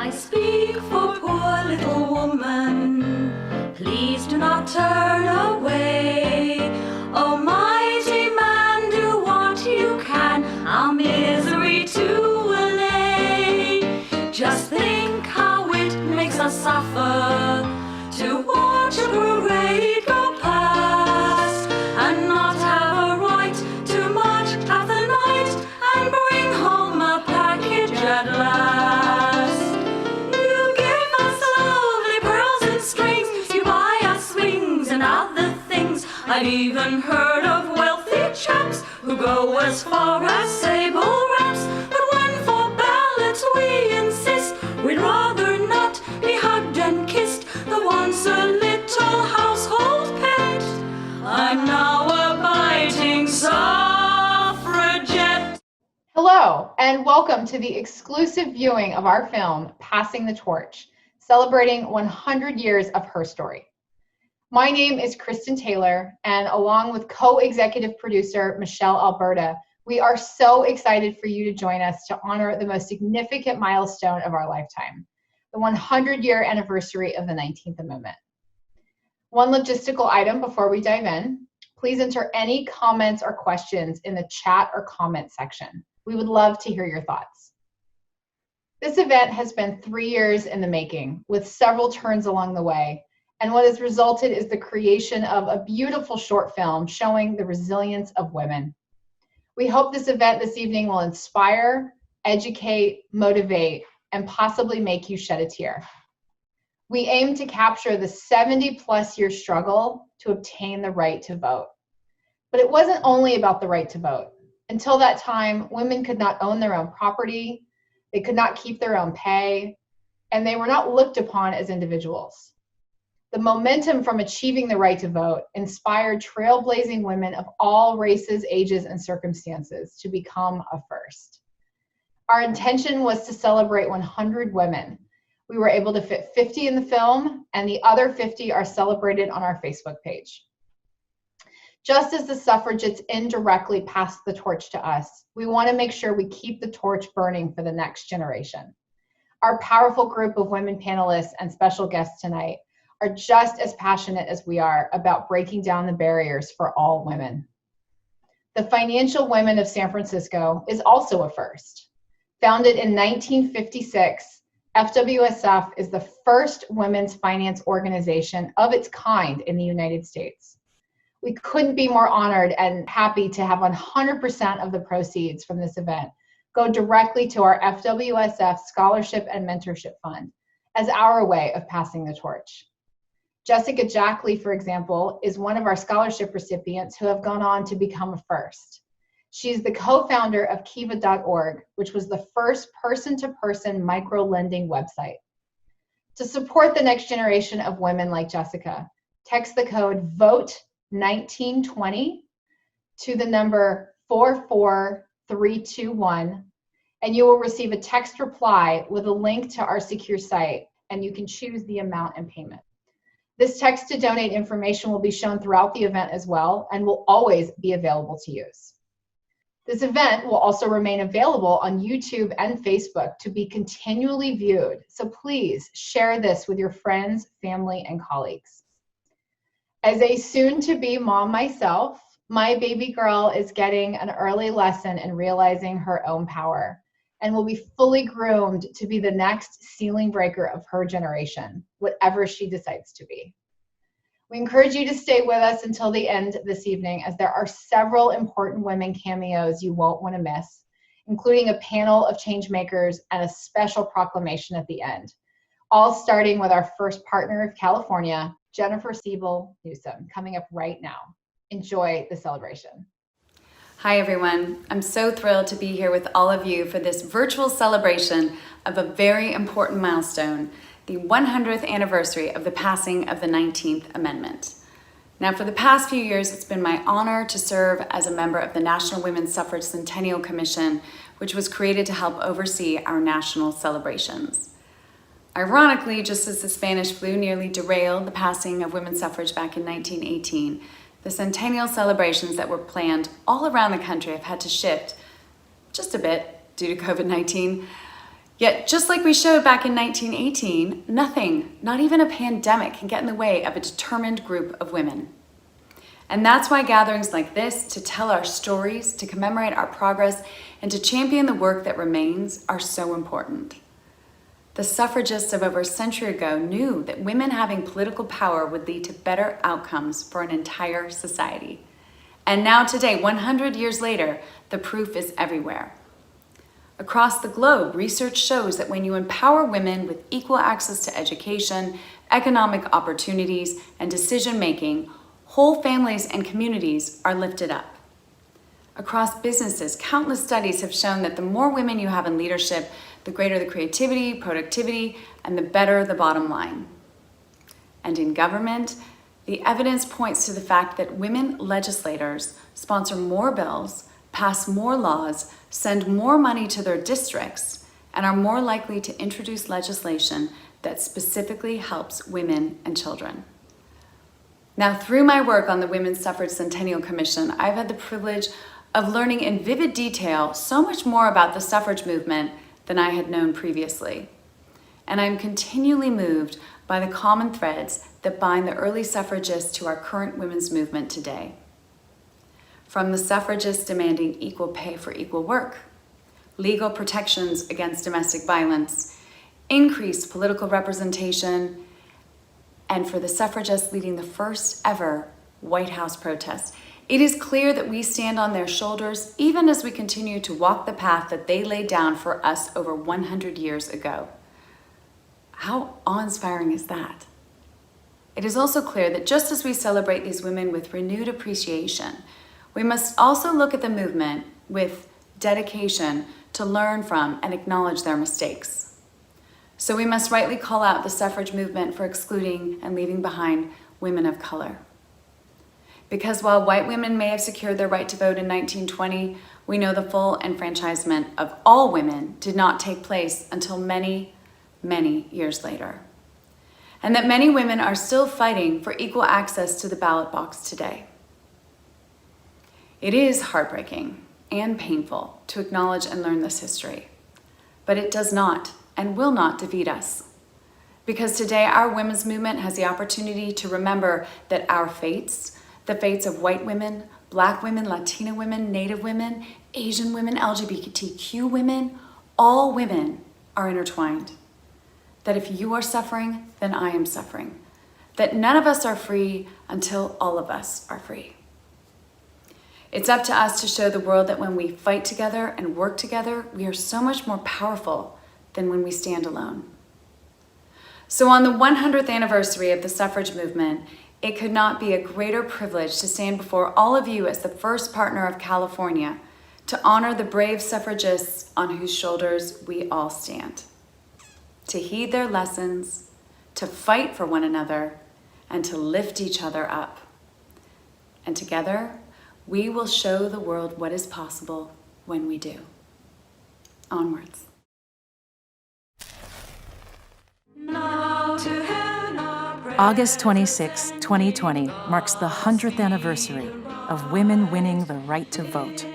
I speak for poor little woman, please do not turn away. Oh mighty man, do what you can, our misery to allay. Just think how it makes us suffer to watch a parade go past and not have a right to march half the night and bring home a package at last. You give us lovely pearls and strings, you buy us wings and other things. I've even heard of wealthy chaps who go as far as sable wraps, but when for ballots we insist, we'd rather not be hugged and kissed. The once a little household pet, I'm now a biting suffragette. Hello, and welcome to the exclusive viewing of our film, Passing the Torch, celebrating 100 years of HERstory. My name is Kristen Taylor, and along with co-executive producer Michelle Alberda, we are so excited for you to join us to honor the most significant milestone of our lifetime, the 100-year anniversary of the 19th Amendment. One logistical item before we dive in, please enter any comments or questions in the chat or comment section. We would love to hear your thoughts. This event has been 3 years in the making, with several turns along the way, and what has resulted is the creation of a beautiful short film showing the resilience of women. We hope this event this evening will inspire, educate, motivate, and possibly make you shed a tear. We aim to capture the 70+ year struggle to obtain the right to vote. But it wasn't only about the right to vote. Until that time, women could not own their own property, they could not keep their own pay, and they were not looked upon as individuals. The momentum from achieving the right to vote inspired trailblazing women of all races, ages, and circumstances to become a first. Our intention was to celebrate 100 women. We were able to fit 50 in the film, and the other 50 are celebrated on our Facebook page. Just as the suffragettes indirectly passed the torch to us, we want to make sure we keep the torch burning for the next generation. Our powerful group of women panelists and special guests tonight are just as passionate as we are about breaking down the barriers for all women. The Financial Women of San Francisco is also a first. Founded in 1956, FWSF is the first women's finance organization of its kind in the United States. We couldn't be more honored and happy to have 100% of the proceeds from this event go directly to our FWSF Scholarship and Mentorship Fund as our way of passing the torch. Jessica Jackley, for example, is one of our scholarship recipients who have gone on to become a first. She's the co-founder of Kiva.org, which was the first person-to-person micro-lending website. To support the next generation of women like Jessica, text the code VOTE1920 to the number 44321, and you will receive a text reply with a link to our secure site, and you can choose the amount and payment. This text to donate information will be shown throughout the event as well and will always be available to use. This event will also remain available on YouTube and Facebook to be continually viewed, so please share this with your friends, family, and colleagues. As a soon-to-be mom myself, my baby girl is getting an early lesson in realizing her own power and will be fully groomed to be the next ceiling breaker of her generation, whatever she decides to be. We encourage you to stay with us until the end this evening, as there are several important women cameos you won't want to miss, including a panel of change makers and a special proclamation at the end, all starting with our first partner of California, Jennifer Siebel Newsom, coming up right now. Enjoy the celebration. Hi everyone, I'm so thrilled to be here with all of you for this virtual celebration of a very important milestone, the 100th anniversary of the passing of the 19th Amendment. Now, for the past few years, it's been my honor to serve as a member of the National Women's Suffrage Centennial Commission, which was created to help oversee our national celebrations. Ironically, just as the Spanish flu nearly derailed the passing of women's suffrage back in 1918, the centennial celebrations that were planned all around the country have had to shift just a bit due to COVID-19. Yet, just like we showed back in 1918, nothing, not even a pandemic, can get in the way of a determined group of women. And that's why gatherings like this, to tell our stories, to commemorate our progress, and to champion the work that remains, are so important. The suffragists of over a century ago knew that women having political power would lead to better outcomes for an entire society. And now today, 100 years later, the proof is everywhere. Across the globe, research shows that when you empower women with equal access to education, economic opportunities, and decision-making, whole families and communities are lifted up. Across businesses, countless studies have shown that the more women you have in leadership, the greater the creativity, productivity, and the better the bottom line. And in government, the evidence points to the fact that women legislators sponsor more bills, pass more laws, send more money to their districts, and are more likely to introduce legislation that specifically helps women and children. Now, through my work on the Women's Suffrage Centennial Commission, I've had the privilege of learning in vivid detail so much more about the suffrage movement than I had known previously. And I'm continually moved by the common threads that bind the early suffragists to our current women's movement today. From the suffragists demanding equal pay for equal work, legal protections against domestic violence, increased political representation, and for the suffragists leading the first ever White House protest. It is clear that we stand on their shoulders even as we continue to walk the path that they laid down for us over 100 years ago. How awe-inspiring is that? It is also clear that just as we celebrate these women with renewed appreciation, we must also look at the movement with dedication to learn from and acknowledge their mistakes. So we must rightly call out the suffrage movement for excluding and leaving behind women of color. Because while white women may have secured their right to vote in 1920, we know the full enfranchisement of all women did not take place until many, many years later. And that many women are still fighting for equal access to the ballot box today. It is heartbreaking and painful to acknowledge and learn this history, but it does not and will not defeat us. Because today our women's movement has the opportunity to remember that our fates, the fates of white women, Black women, Latina women, Native women, Asian women, LGBTQ women, all women are intertwined. That if you are suffering, then I am suffering. That none of us are free until all of us are free. It's up to us to show the world that when we fight together and work together, we are so much more powerful than when we stand alone. So on the 100th anniversary of the suffrage movement, it could not be a greater privilege to stand before all of you as the first partner of California to honor the brave suffragists on whose shoulders we all stand. To heed their lessons, to fight for one another, and to lift each other up. And together, we will show the world what is possible when we do. Onwards. August 26, 2020 marks the 100th anniversary of women winning the right to vote.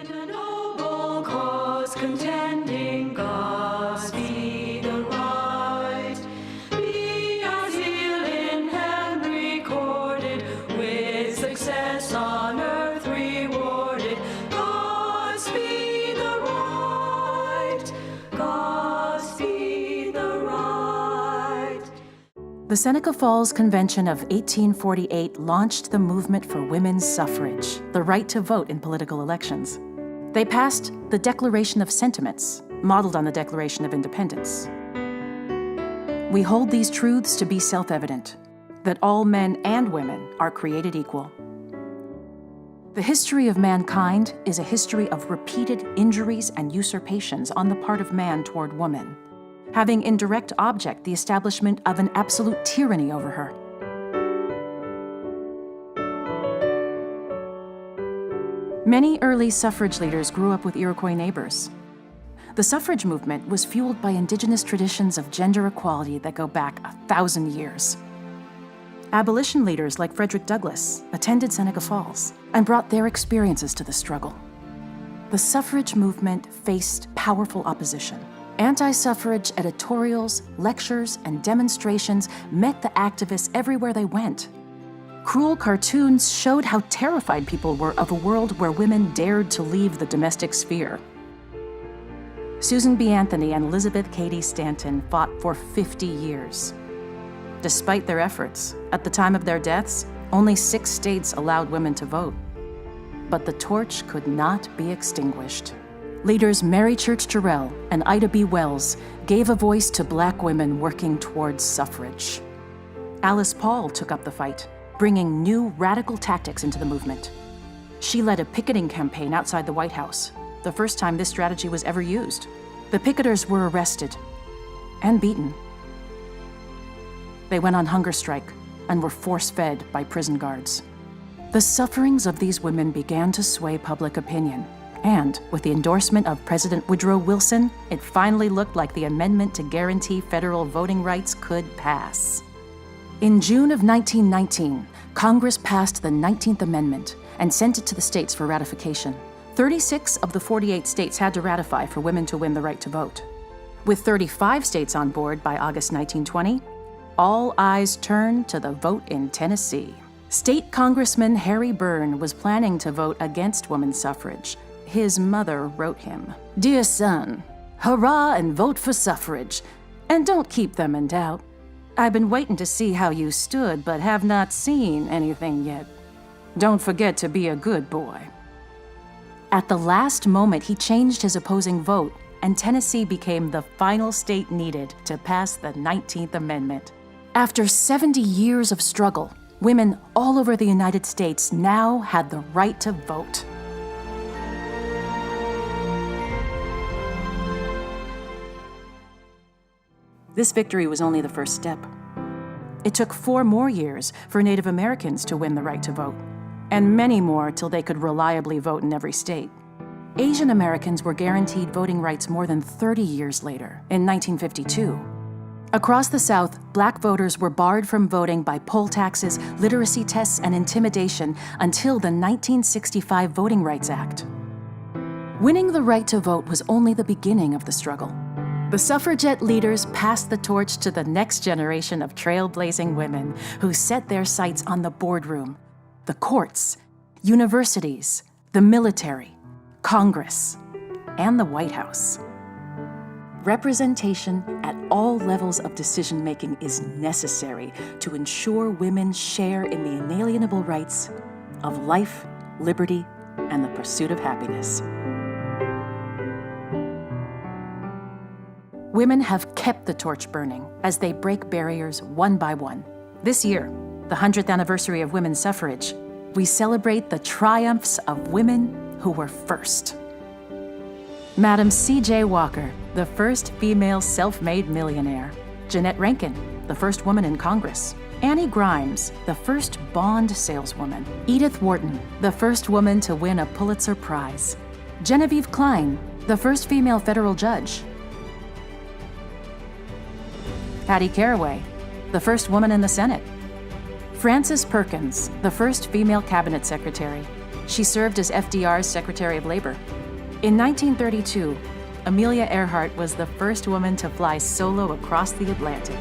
The Seneca Falls Convention of 1848 launched the movement for women's suffrage, the right to vote in political elections. They passed the Declaration of Sentiments, modeled on the Declaration of Independence. We hold these truths to be self-evident, that all men and women are created equal. The history of mankind is a history of repeated injuries and usurpations on the part of man toward woman, having in direct object the establishment of an absolute tyranny over her. Many early suffrage leaders grew up with Iroquois neighbors. The suffrage movement was fueled by indigenous traditions of gender equality that go back 1,000 years. Abolition leaders like Frederick Douglass attended Seneca Falls and brought their experiences to the struggle. The suffrage movement faced powerful opposition Anti-suffrage editorials, lectures, and demonstrations met the activists everywhere they went. Cruel cartoons showed how terrified people were of a world where women dared to leave the domestic sphere. Susan B. Anthony and Elizabeth Cady Stanton fought for 50 years. Despite their efforts, at the time of their deaths, only 6 states allowed women to vote. But the torch could not be extinguished. Leaders Mary Church Terrell and Ida B. Wells gave a voice to Black women working towards suffrage. Alice Paul took up the fight, bringing new radical tactics into the movement. She led a picketing campaign outside the White House, the first time this strategy was ever used. The picketers were arrested and beaten. They went on hunger strike and were force-fed by prison guards. The sufferings of these women began to sway public opinion, and with the endorsement of President Woodrow Wilson, it finally looked like the amendment to guarantee federal voting rights could pass. In June of 1919, Congress passed the 19th Amendment and sent it to the states for ratification. 36 of the 48 states had to ratify for women to win the right to vote. With 35 states on board by August 1920, all eyes turned to the vote in Tennessee. State Congressman Harry Byrne was planning to vote against women's suffrage. His mother wrote him, "Dear son, hurrah and vote for suffrage, and don't keep them in doubt. I've been waiting to see how you stood, but have not seen anything yet. Don't forget to be a good boy." At the last moment, he changed his opposing vote, and Tennessee became the final state needed to pass the 19th Amendment. After 70 years of struggle, women all over the United States now had the right to vote. This victory was only the first step. It took 4 more years for Native Americans to win the right to vote, and many more till they could reliably vote in every state. Asian Americans were guaranteed voting rights more than 30 years later, in 1952. Across the South, Black voters were barred from voting by poll taxes, literacy tests, and intimidation until the 1965 Voting Rights Act. Winning the right to vote was only the beginning of the struggle. The suffragette leaders passed the torch to the next generation of trailblazing women who set their sights on the boardroom, the courts, universities, the military, Congress, and the White House. Representation at all levels of decision-making is necessary to ensure women share in the inalienable rights of life, liberty, and the pursuit of happiness. Women have kept the torch burning as they break barriers one by one. This year, the 100th anniversary of women's suffrage, we celebrate the triumphs of women who were first. Madam C.J. Walker, the first female self-made millionaire. Jeanette Rankin, the first woman in Congress. Annie Grimes, the first bond saleswoman. Edith Wharton, the first woman to win a Pulitzer Prize. Genevieve Klein, the first female federal judge. Hattie Caraway, the first woman in the Senate. Frances Perkins, the first female cabinet secretary. She served as FDR's Secretary of Labor. In 1932, Amelia Earhart was the first woman to fly solo across the Atlantic.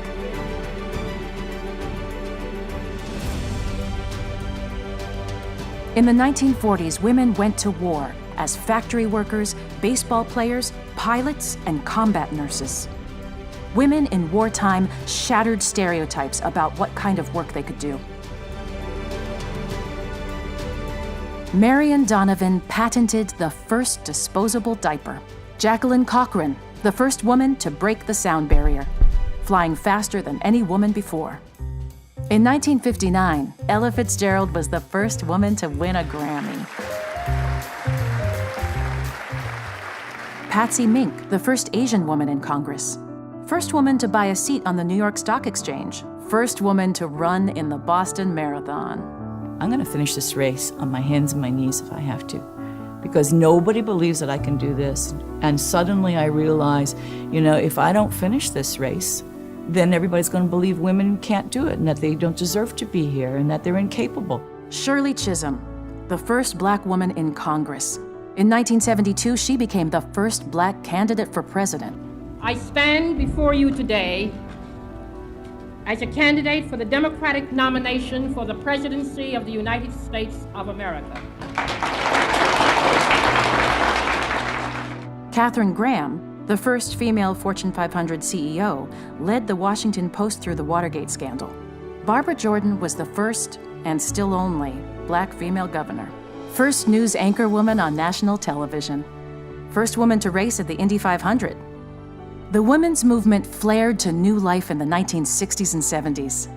In the 1940s, women went to war as factory workers, baseball players, pilots, and combat nurses. Women in wartime shattered stereotypes about what kind of work they could do. Marion Donovan patented the first disposable diaper. Jacqueline Cochran, the first woman to break the sound barrier, flying faster than any woman before. In 1959, Ella Fitzgerald was the first woman to win a Grammy. Patsy Mink, the first Asian woman in Congress. First woman to buy a seat on the New York Stock Exchange. First woman to run in the Boston Marathon. I'm going to finish this race on my hands and my knees if I have to, because nobody believes that I can do this. And suddenly I realize, if I don't finish this race, then everybody's going to believe women can't do it and that they don't deserve to be here and that they're incapable. Shirley Chisholm, the first Black woman in Congress. In 1972, she became the first Black candidate for president. I stand before you today as a candidate for the Democratic nomination for the presidency of the United States of America. Katharine Graham, the first female Fortune 500 CEO, led the Washington Post through the Watergate scandal. Barbara Jordan was the first, and still only, black female governor. First news anchor woman on national television. First woman to race at the Indy 500. The women's movement flared to new life in the 1960s and 70s.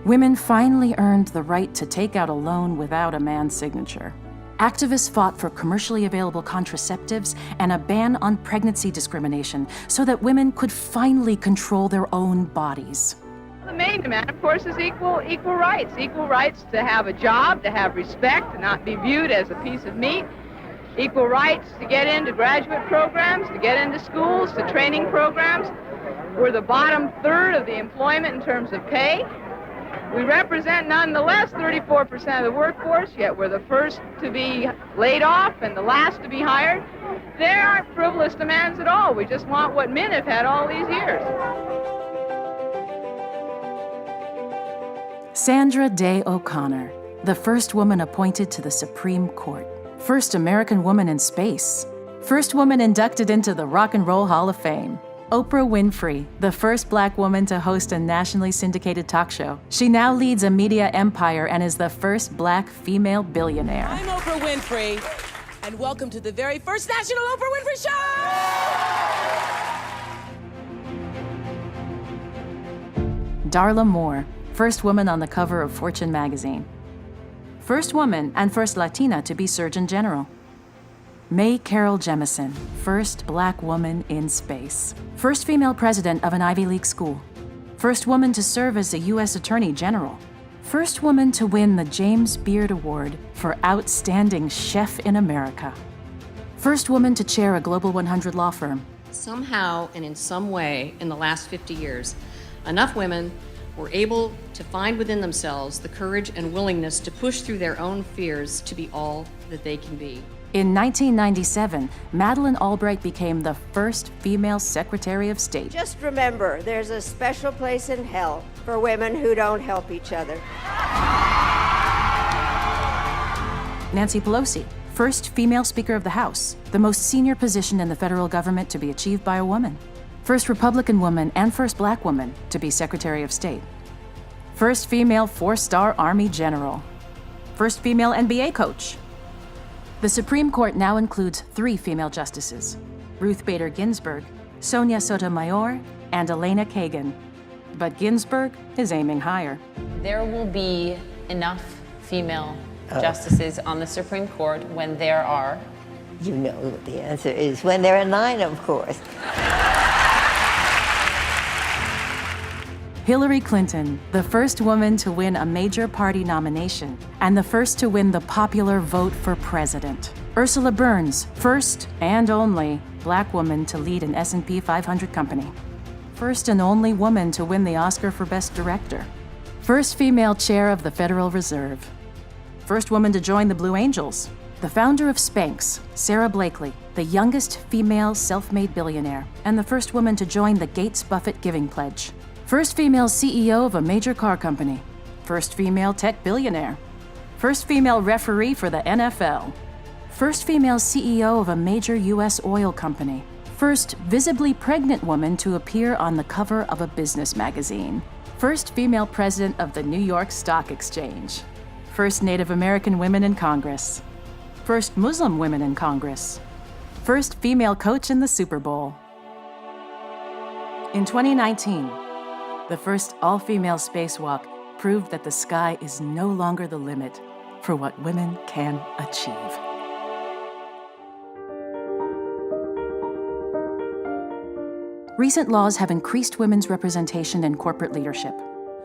Women finally earned the right to take out a loan without a man's signature. Activists fought for commercially available contraceptives and a ban on pregnancy discrimination so that women could finally control their own bodies. The main demand, of course, is equal rights. Equal rights to have a job, to have respect, to not be viewed as a piece of meat. Equal rights to get into graduate programs, to get into schools, to training programs. We're the bottom third of the employment in terms of pay. We represent, nonetheless, 34% of the workforce, yet we're the first to be laid off and the last to be hired. There aren't frivolous demands at all. We just want what men have had all these years. Sandra Day O'Connor, the first woman appointed to the Supreme Court. First American woman in space. First woman inducted into the Rock and Roll Hall of Fame. Oprah Winfrey, the first black woman to host a nationally syndicated talk show. She now leads a media empire and is the first black female billionaire. I'm Oprah Winfrey, and welcome to the very first National Oprah Winfrey Show! Darla Moore, first woman on the cover of Fortune magazine. First woman and first Latina to be Surgeon General. May Carol Jemison, first black woman in space. First female president of an Ivy League school. First woman to serve as a U.S. Attorney General. First woman to win the James Beard Award for Outstanding Chef in America. First woman to chair a Global 100 law firm. Somehow and in some way in the last 50 years, enough women were able to find within themselves the courage and willingness to push through their own fears to be all that they can be. In 1997, Madeleine Albright became the first female Secretary of State. Just remember, there's a special place in hell for women who don't help each other. Nancy Pelosi, first female Speaker of the House, the most senior position in the federal government to be achieved by a woman. First Republican woman and first black woman to be Secretary of State. First female 4-star Army general. First female NBA coach. The Supreme Court now includes 3 female justices: Ruth Bader Ginsburg, Sonia Sotomayor, and Elena Kagan. But Ginsburg is aiming higher. There will be enough female justices on the Supreme Court when there are... You know what the answer is. When there are 9, of course. Hillary Clinton, the first woman to win a major party nomination and the first to win the popular vote for president. Ursula Burns, first and only black woman to lead an S&P 500 company. First and only woman to win the Oscar for Best Director. First female chair of the Federal Reserve. First woman to join the Blue Angels. The founder of Spanx, Sarah Blakely, the youngest female self-made billionaire, and the first woman to join the Gates-Buffett Giving Pledge. First female CEO of a major car company. First female tech billionaire. First female referee for the NFL. First female CEO of a major U.S. oil company. First visibly pregnant woman to appear on the cover of a business magazine. First female president of the New York Stock Exchange. First Native American women in Congress. First Muslim women in Congress. First female coach in the Super Bowl. In 2019, the first all-female spacewalk proved that the sky is no longer the limit for what women can achieve. Recent laws have increased women's representation in corporate leadership.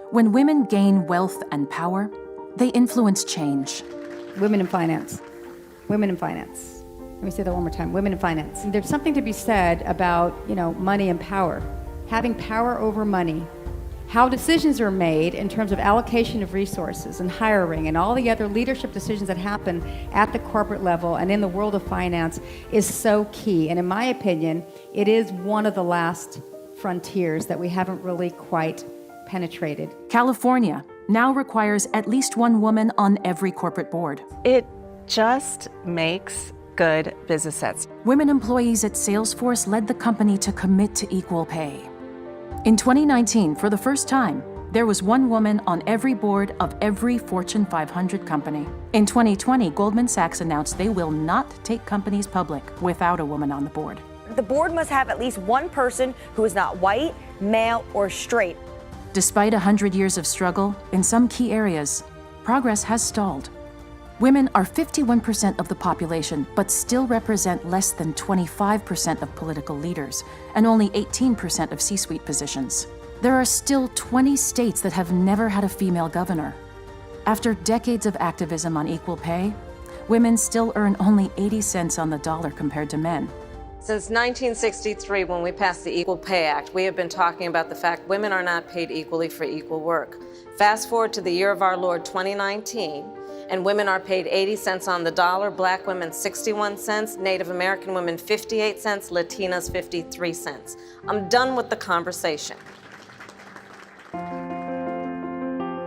When women gain wealth and power, they influence change. Women in finance. Women in finance. Let me say that one more time. Women in finance. There's something to be said about, money and power. Having power over money how decisions are made in terms of allocation of resources and hiring and all the other leadership decisions that happen at the corporate level and in the world of finance is so key. And in my opinion, it is one of the last frontiers that we haven't really quite penetrated. California now requires at least one woman on every corporate board. It just makes good business sense. Women employees at Salesforce led the company to commit to equal pay. In 2019, for the first time, there was one woman on every board of every Fortune 500 company. In 2020, Goldman Sachs announced they will not take companies public without a woman on the board. The board must have at least one person who is not white, male, or straight. Despite 100 years of struggle, in some key areas, progress has stalled. Women are 51% of the population, but still represent less than 25% of political leaders and only 18% of C-suite positions. There are still 20 states that have never had a female governor. After decades of activism on equal pay, women still earn only 80 cents on the dollar compared to men. Since 1963, when we passed the Equal Pay Act, we have been talking about the fact women are not paid equally for equal work. Fast forward to the year of our Lord 2019, and women are paid 80 cents on the dollar, black women 61 cents, Native American women 58 cents, Latinas 53 cents. I'm done with the conversation.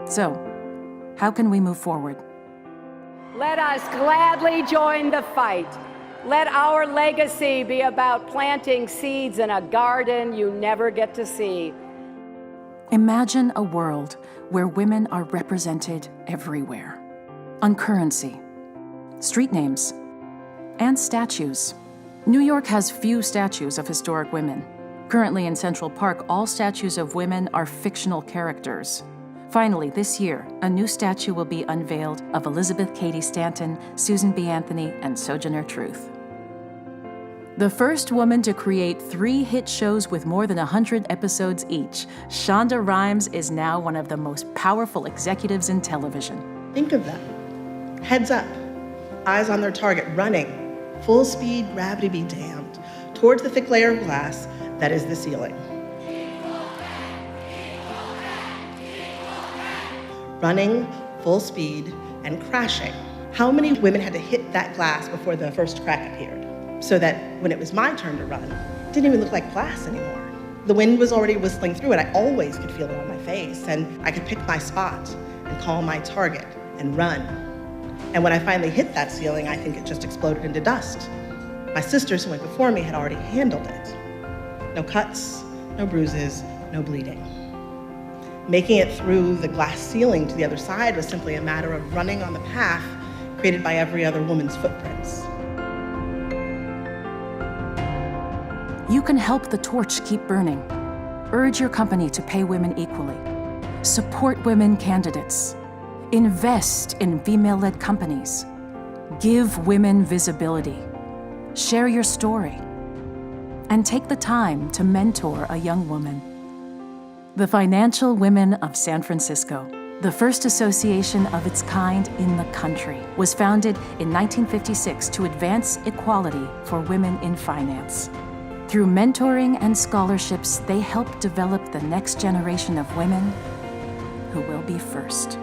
So, how can we move forward? Let us gladly join the fight. Let our legacy be about planting seeds in a garden you never get to see. Imagine a world where women are represented everywhere. On currency, street names, and statues. New York has few statues of historic women. Currently in Central Park, all statues of women are fictional characters. Finally, this year, a new statue will be unveiled of Elizabeth Cady Stanton, Susan B. Anthony, and Sojourner Truth. The first woman to create 3 hit shows with more than 100 episodes each, Shonda Rhimes is now one of the most powerful executives in television. Think of them. Heads up, eyes on their target, running, full speed, gravity be damned, towards the thick layer of glass that is the ceiling. Running, full speed, and crashing. How many women had to hit that glass before the first crack appeared? So that when it was my turn to run, it didn't even look like glass anymore. The wind was already whistling through it. I always could feel it on my face, and I could pick my spot and call my target and run. And when I finally hit that ceiling, I think it just exploded into dust. My sisters who went before me had already handled it. No cuts, no bruises, no bleeding. Making it through the glass ceiling to the other side was simply a matter of running on the path created by every other woman's footprints. You can help the torch keep burning. Urge your company to pay women equally. Support women candidates. Invest in female-led companies. Give women visibility. Share your story. And take the time to mentor a young woman. The Financial Women of San Francisco, the first association of its kind in the country, was founded in 1956 to advance equality for women in finance. Through mentoring and scholarships, they help develop the next generation of women who will be first.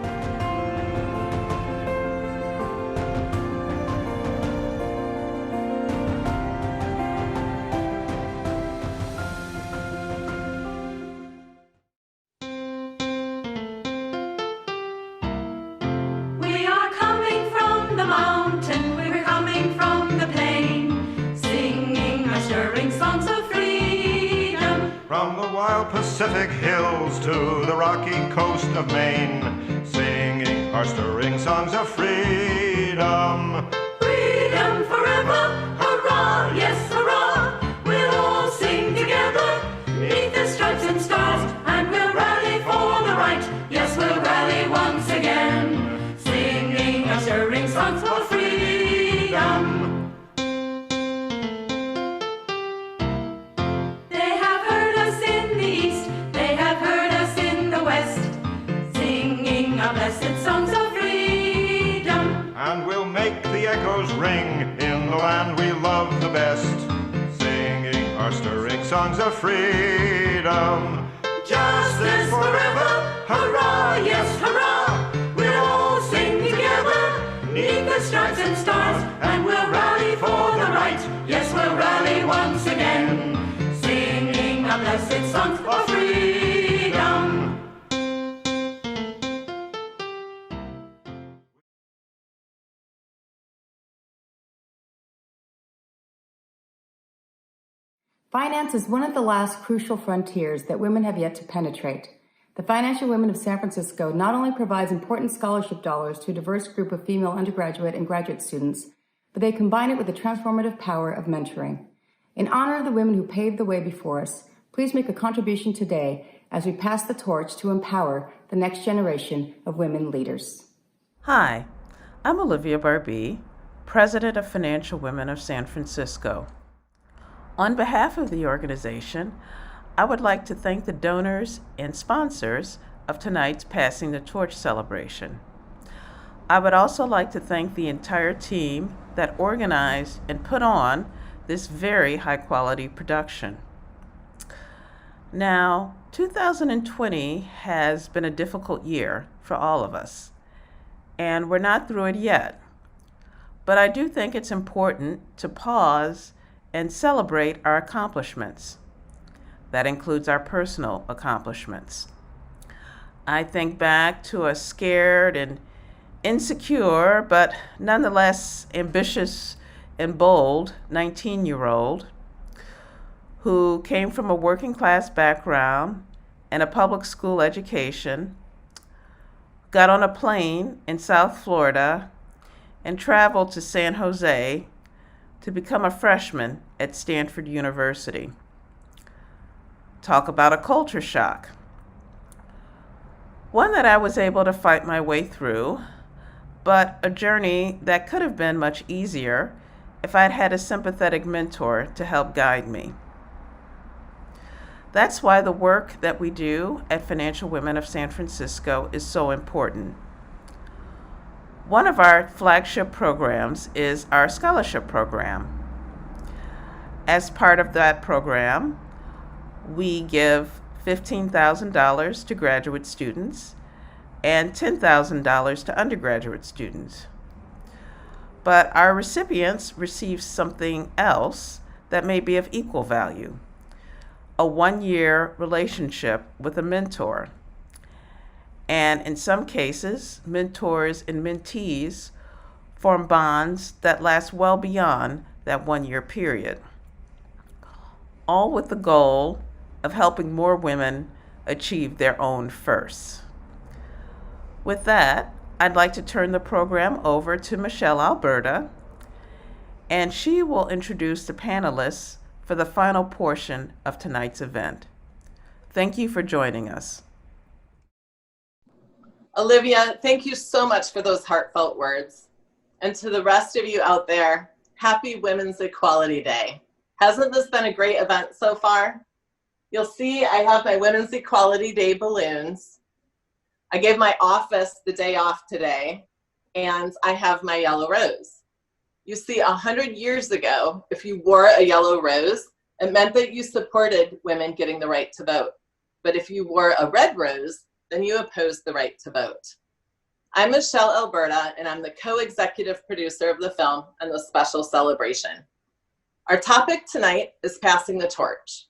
We are coming from the mountain, we're coming from the plain, singing our stirring songs of freedom. From the wild Pacific hills to the rocky coast of Maine, singing our stirring songs of freedom. Freedom forever, hurrah, yes, hurrah. We'll all sing together, beneath the stripes and stars, and we'll rally for the right. Yes, we'll rally once again, singing our stirring songs of freedom. They have heard us in the east, they have heard us in the west, singing our blessed songs of freedom. And we'll make the echoes ring in the land we love the best, singing our stirring songs of freedom. Justice forever. Hurrah, yes, hurrah! We'll all sing together, neath the stripes and stars, and we'll rally for the right. Yes, we'll rally once again, singing a blessed song for freedom. Finance is one of the last crucial frontiers that women have yet to penetrate. The Financial Women of San Francisco not only provides important scholarship dollars to a diverse group of female undergraduate and graduate students, but they combine it with the transformative power of mentoring. In honor of the women who paved the way before us, please make a contribution today as we pass the torch to empower the next generation of women leaders. Hi, I'm Olivia Barbee, President of Financial Women of San Francisco. On behalf of the organization, I would like to thank the donors and sponsors of tonight's Passing the Torch celebration. I would also like to thank the entire team that organized and put on this very high-quality production. Now, 2020 has been a difficult year for all of us, and we're not through it yet. But I do think it's important to pause and celebrate our accomplishments. That includes our personal accomplishments. I think back to a scared and insecure, but nonetheless ambitious and bold 19-year-old who came from a working class background and a public school education, got on a plane in South Florida, and traveled to San Jose to become a freshman at Stanford University. Talk about a culture shock. One that I was able to fight my way through, but a journey that could have been much easier if I'd had a sympathetic mentor to help guide me. That's why the work that we do at Financial Women of San Francisco is so important. One of our flagship programs is our scholarship program. As part of that program, we give $15,000 to graduate students and $10,000 to undergraduate students. But our recipients receive something else that may be of equal value: a one-year relationship with a mentor. And in some cases, mentors and mentees form bonds that last well beyond that one-year period, all with the goal of helping more women achieve their own firsts. With that, I'd like to turn the program over to Michelle Alberda, and she will introduce the panelists for the final portion of tonight's event. Thank you for joining us. Olivia, thank you so much for those heartfelt words. And to the rest of you out there, happy Women's Equality Day. Hasn't this been a great event so far? You'll see I have my Women's Equality Day balloons. I gave my office the day off today, and I have my yellow rose. You see, 100 years ago, if you wore a yellow rose, it meant that you supported women getting the right to vote. But if you wore a red rose, then you opposed the right to vote. I'm Michelle Alberda, and I'm the co-executive producer of the film and the special celebration. Our topic tonight is passing the torch,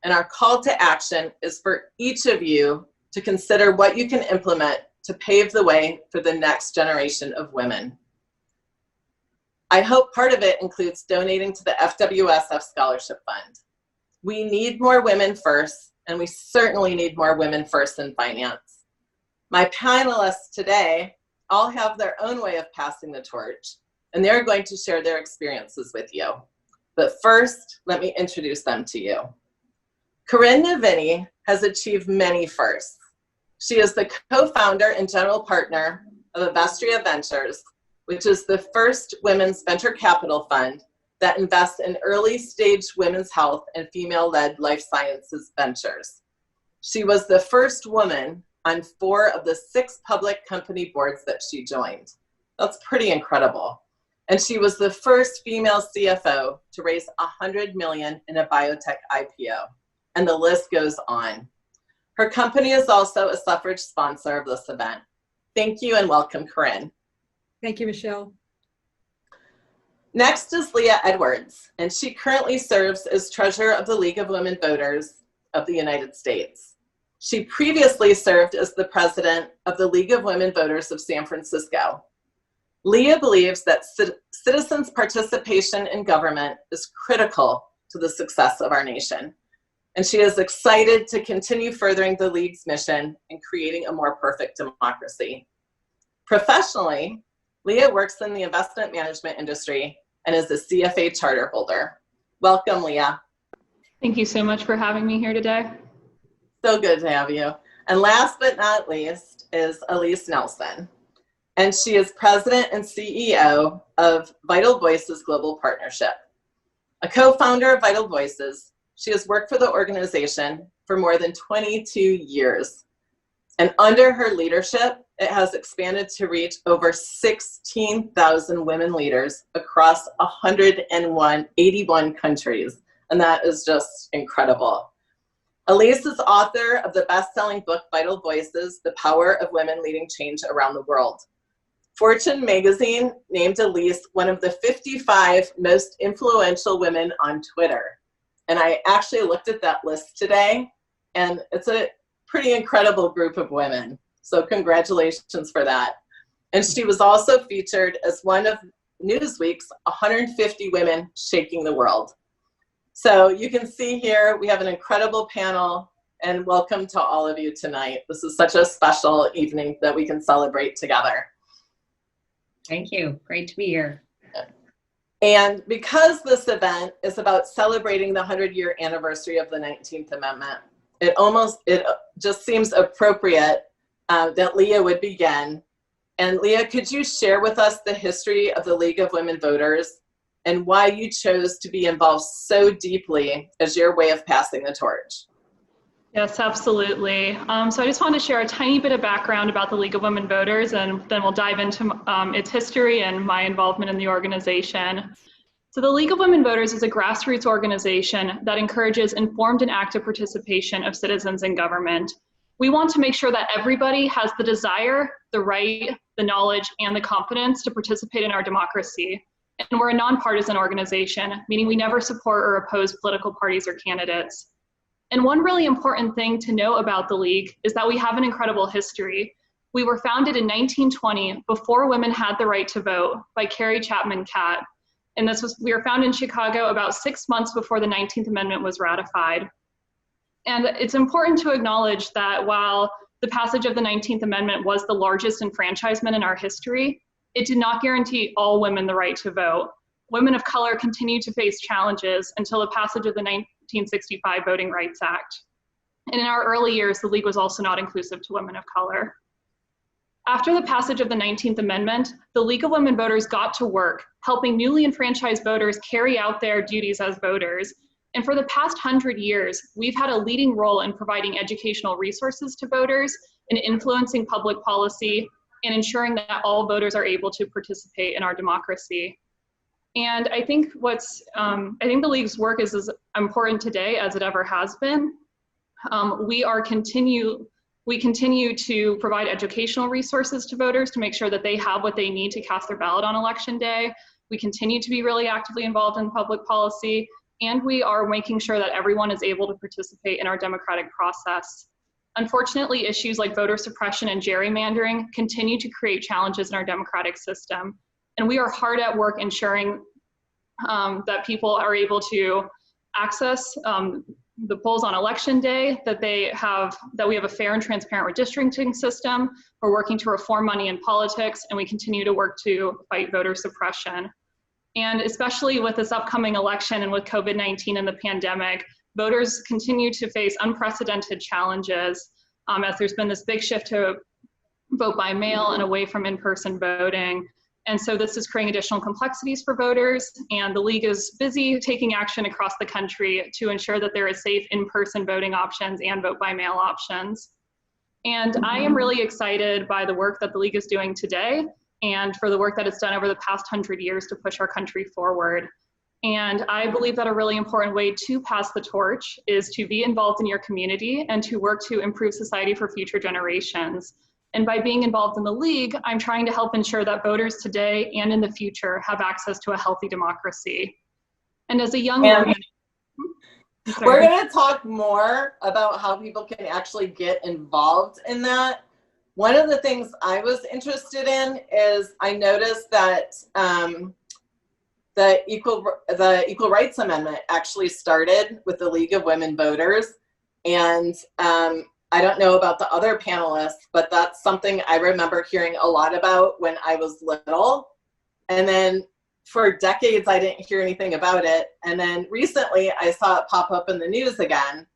and our call to action is for each of you to consider what you can implement to pave the way for the next generation of women. I hope part of it includes donating to the FWSF Scholarship Fund. We need more women first, and we certainly need more women first in finance. My panelists today all have their own way of passing the torch, and they're going to share their experiences with you. But first, let me introduce them to you. Corinne Nevinny has achieved many firsts. She is the co-founder and general partner of Avestria Ventures, which is the first women's venture capital fund that invests in early-stage women's health and female-led life sciences ventures. She was the first woman on 4 of the 6 public company boards that she joined. That's pretty incredible. And she was the first female CFO to raise $100 million in a biotech IPO. And the list goes on. Her company is also a suffrage sponsor of this event. Thank you and welcome, Corinne. Thank you, Michelle. Next is Leah Edwards, and she currently serves as treasurer of the League of Women Voters of the United States. She previously served as the president of the League of Women Voters of San Francisco. Leah believes that citizens' participation in government is critical to the success of our nation, and she is excited to continue furthering the League's mission in creating a more perfect democracy. Professionally, Leah works in the investment management industry and is a CFA charter holder. Welcome, Leah. Thank you so much for having me here today. So good to have you. And last but not least is Alyse Nelson. And she is president and CEO of Vital Voices Global Partnership. A co-founder of Vital Voices, she has worked for the organization for more than 22 years. And under her leadership, it has expanded to reach over 16,000 women leaders across 81 countries. And that is just incredible. Alyse is author of the best-selling book, Vital Voices, The Power of Women Leading Change Around the World. Fortune magazine named Alyse one of the 55 most influential women on Twitter. And I actually looked at that list today, and it's a pretty incredible group of women. So congratulations for that. And she was also featured as one of Newsweek's 150 women shaking the world. So you can see here, we have an incredible panel, and welcome to all of you tonight. This is such a special evening that we can celebrate together. Thank you. Great to be here. And because this event is about celebrating the 100-year anniversary of the 19th Amendment, it just seems appropriate that Leah would begin. And Leah, could you share with us the history of the League of Women Voters and why you chose to be involved so deeply as your way of passing the torch? Yes, absolutely. So I just wanted to share a tiny bit of background about the League of Women Voters, and then we'll dive into its history and my involvement in the organization. So the League of Women Voters is a grassroots organization that encourages informed and active participation of citizens in government. We want to make sure that everybody has the desire, the right, the knowledge, and the confidence to participate in our democracy. And we're a nonpartisan organization, meaning we never support or oppose political parties or candidates. And one really important thing to know about the League is that we have an incredible history. We were founded in 1920, before women had the right to vote, by Carrie Chapman Catt. And we were founded in Chicago about 6 months before the 19th Amendment was ratified. And it's important to acknowledge that while the passage of the 19th Amendment was the largest enfranchisement in our history, it did not guarantee all women the right to vote. Women of color continued to face challenges until the passage of the 1965 Voting Rights Act. And in our early years, the League was also not inclusive to women of color. After the passage of the 19th Amendment, the League of Women Voters got to work helping newly enfranchised voters carry out their duties as voters. And for the past 100 years, we've had a leading role in providing educational resources to voters and influencing public policy and ensuring that all voters are able to participate in our democracy. And I think I think the League's work is as important today as it ever has been. We continue to provide educational resources to voters to make sure that they have what they need to cast their ballot on election day. We continue to be really actively involved in public policy, and we are making sure that everyone is able to participate in our democratic process. Unfortunately, issues like voter suppression and gerrymandering continue to create challenges in our democratic system. And we are hard at work ensuring that people are able to access the polls on election day, that we have a fair and transparent redistricting system. We're working to reform money in politics, and we continue to work to fight voter suppression. And especially with this upcoming election and with COVID-19 and the pandemic, voters continue to face unprecedented challenges as there's been this big shift to vote by mail and away from in-person voting. And so this is creating additional complexities for voters, and the League is busy taking action across the country to ensure that there is safe in-person voting options and vote by mail options. And I am really excited by the work that the League is doing today and for the work that it's done over the past 100 years to push our country forward. And I believe that a really important way to pass the torch is to be involved in your community and to work to improve society for future generations. And by being involved in the League, I'm trying to help ensure that voters today and in the future have access to a healthy democracy. And as a young woman, we're going to talk more about how people can actually get involved in that. One of the things I was interested in is I noticed that the Equal Rights Amendment actually started with the League of Women Voters. And I don't know about the other panelists, but that's something I remember hearing a lot about when I was little. And then for decades, I didn't hear anything about it. And then recently I saw it pop up in the news again.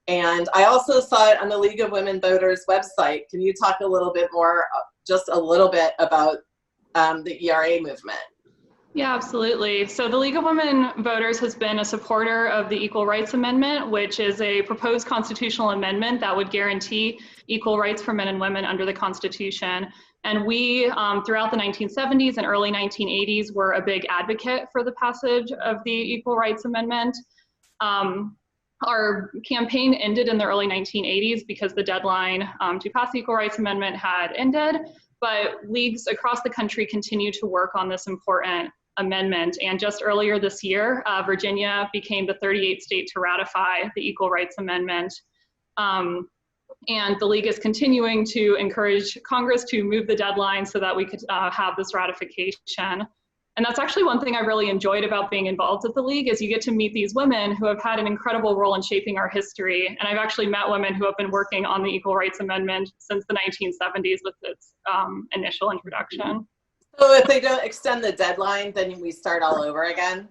And I also saw it on the League of Women Voters website. Can you talk a little bit more, just a little bit about the ERA movement? Yeah, absolutely. So the League of Women Voters has been a supporter of the Equal Rights Amendment, which is a proposed constitutional amendment that would guarantee equal rights for men and women under the Constitution. And we, throughout the 1970s and early 1980s, were a big advocate for the passage of the Equal Rights Amendment. Our campaign ended in the early 1980s because the deadline to pass the Equal Rights Amendment had ended, but leagues across the country continue to work on this important amendment. And just earlier this year, Virginia became the 38th state to ratify the Equal Rights Amendment. And the League is continuing to encourage Congress to move the deadline so that we could have this ratification. And that's actually one thing I really enjoyed about being involved with the League is you get to meet these women who have had an incredible role in shaping our history. And I've actually met women who have been working on the Equal Rights Amendment since the 1970s with its initial introduction. So if they don't extend the deadline, then we start all over again?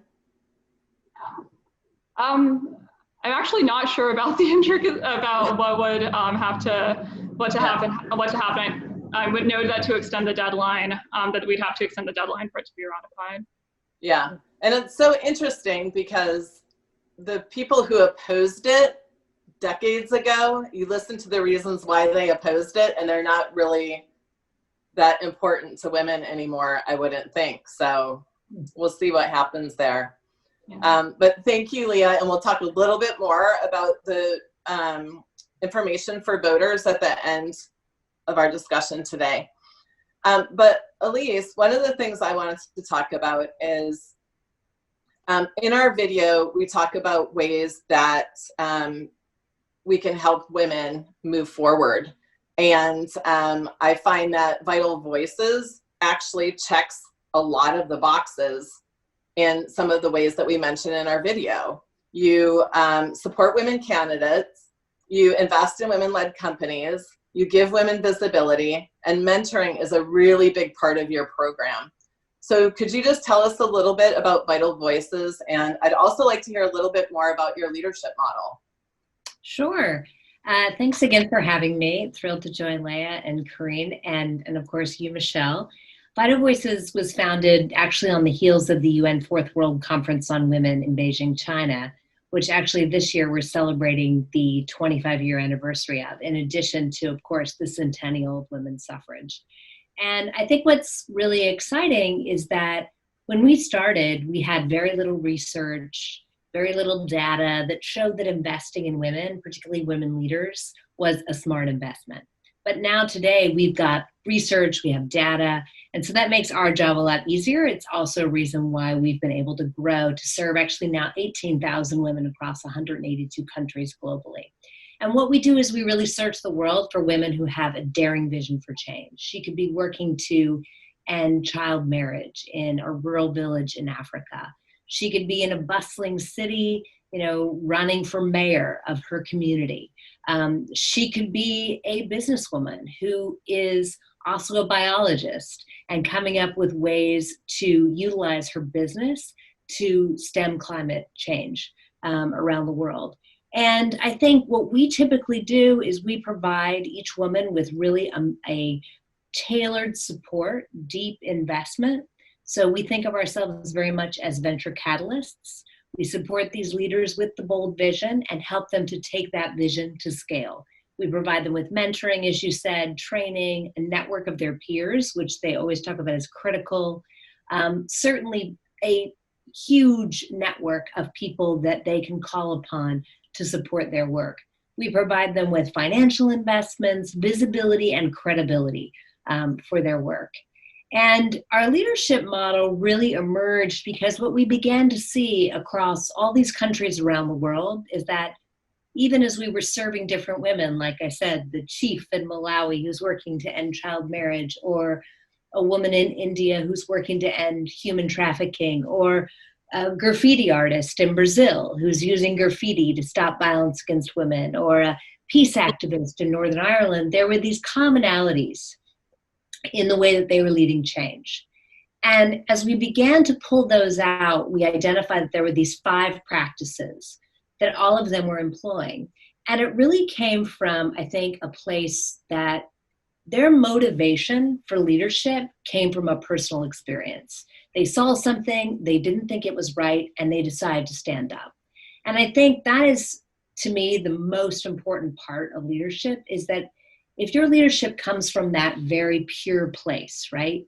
I'm actually not sure about the about what would happen. I would know that to extend the deadline, that we'd have to extend the deadline for it to be ratified. Yeah, and it's so interesting because the people who opposed it decades ago, you listen to the reasons why they opposed it, and they're not really that important to women anymore, I wouldn't think. So we'll see what happens there. Yeah. But thank you, Leah, and we'll talk a little bit more about the information for voters at the end of our discussion today. But Alyse, one of the things I wanted to talk about is in our video, we talk about ways that we can help women move forward. And I find that Vital Voices actually checks a lot of the boxes in some of the ways that we mentioned in our video. You support women candidates, you invest in women-led companies, you give women visibility, and mentoring is a really big part of your program. So could you just tell us a little bit about Vital Voices? And I'd also like to hear a little bit more about your leadership model. Sure. Thanks again for having me. Thrilled to join Leah and Corinne and of course you, Michelle. Vital Voices was founded actually on the heels of the UN Fourth World Conference on Women in Beijing, China, which actually this year we're celebrating the 25-year anniversary of, in addition to, of course, the centennial of women's suffrage. And I think what's really exciting is that when we started, we had very little research, very little data that showed that investing in women, particularly women leaders, was a smart investment. But now today we've got research, we have data, and so that makes our job a lot easier. It's also a reason why we've been able to grow to serve actually now 18,000 women across 182 countries globally. And what we do is we really search the world for women who have a daring vision for change. She could be working to end child marriage in a rural village in Africa. She could be in a bustling city, running for mayor of her community. She could be a businesswoman who is also a biologist and coming up with ways to utilize her business to stem climate change around the world. And I think what we typically do is we provide each woman with really a tailored support, deep investment. So we think of ourselves very much as venture catalysts. We support these leaders with the bold vision and help them to take that vision to scale. We provide them with mentoring, as you said, training, a network of their peers, which they always talk about as critical. Certainly a huge network of people that they can call upon to support their work. We provide them with financial investments, visibility, and credibility for their work. And our leadership model really emerged because what we began to see across all these countries around the world is that even as we were serving different women, like I said, the chief in Malawi who's working to end child marriage, or a woman in India who's working to end human trafficking, or a graffiti artist in Brazil who's using graffiti to stop violence against women, or a peace activist in Northern Ireland, there were these commonalities in the way that they were leading change. And as we began to pull those out, we identified that there were these 5 practices that all of them were employing. And it really came from, I think, a place that their motivation for leadership came from a personal experience. They saw something, they didn't think it was right, and they decided to stand up. And I think that is, to me, the most important part of leadership, is that if your leadership comes from that very pure place, right?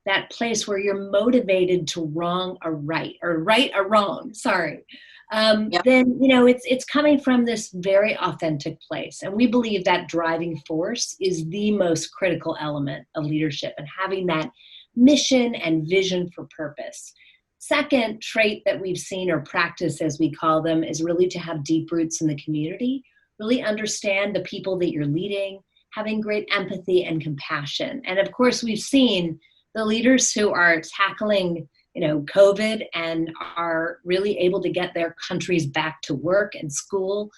That place where you're motivated to wrong a right, or right a wrong, sorry. Then, you know, it's coming from this very authentic place. And we believe that driving force is the most critical element of leadership, and having that mission and vision for purpose. Second trait that we've seen, or practice as we call them, is really to have deep roots in the community, really understand the people that you're leading, having great empathy and compassion. And of course, we've seen the leaders who are tackling, you know, COVID and are really able to get their countries back to work and school.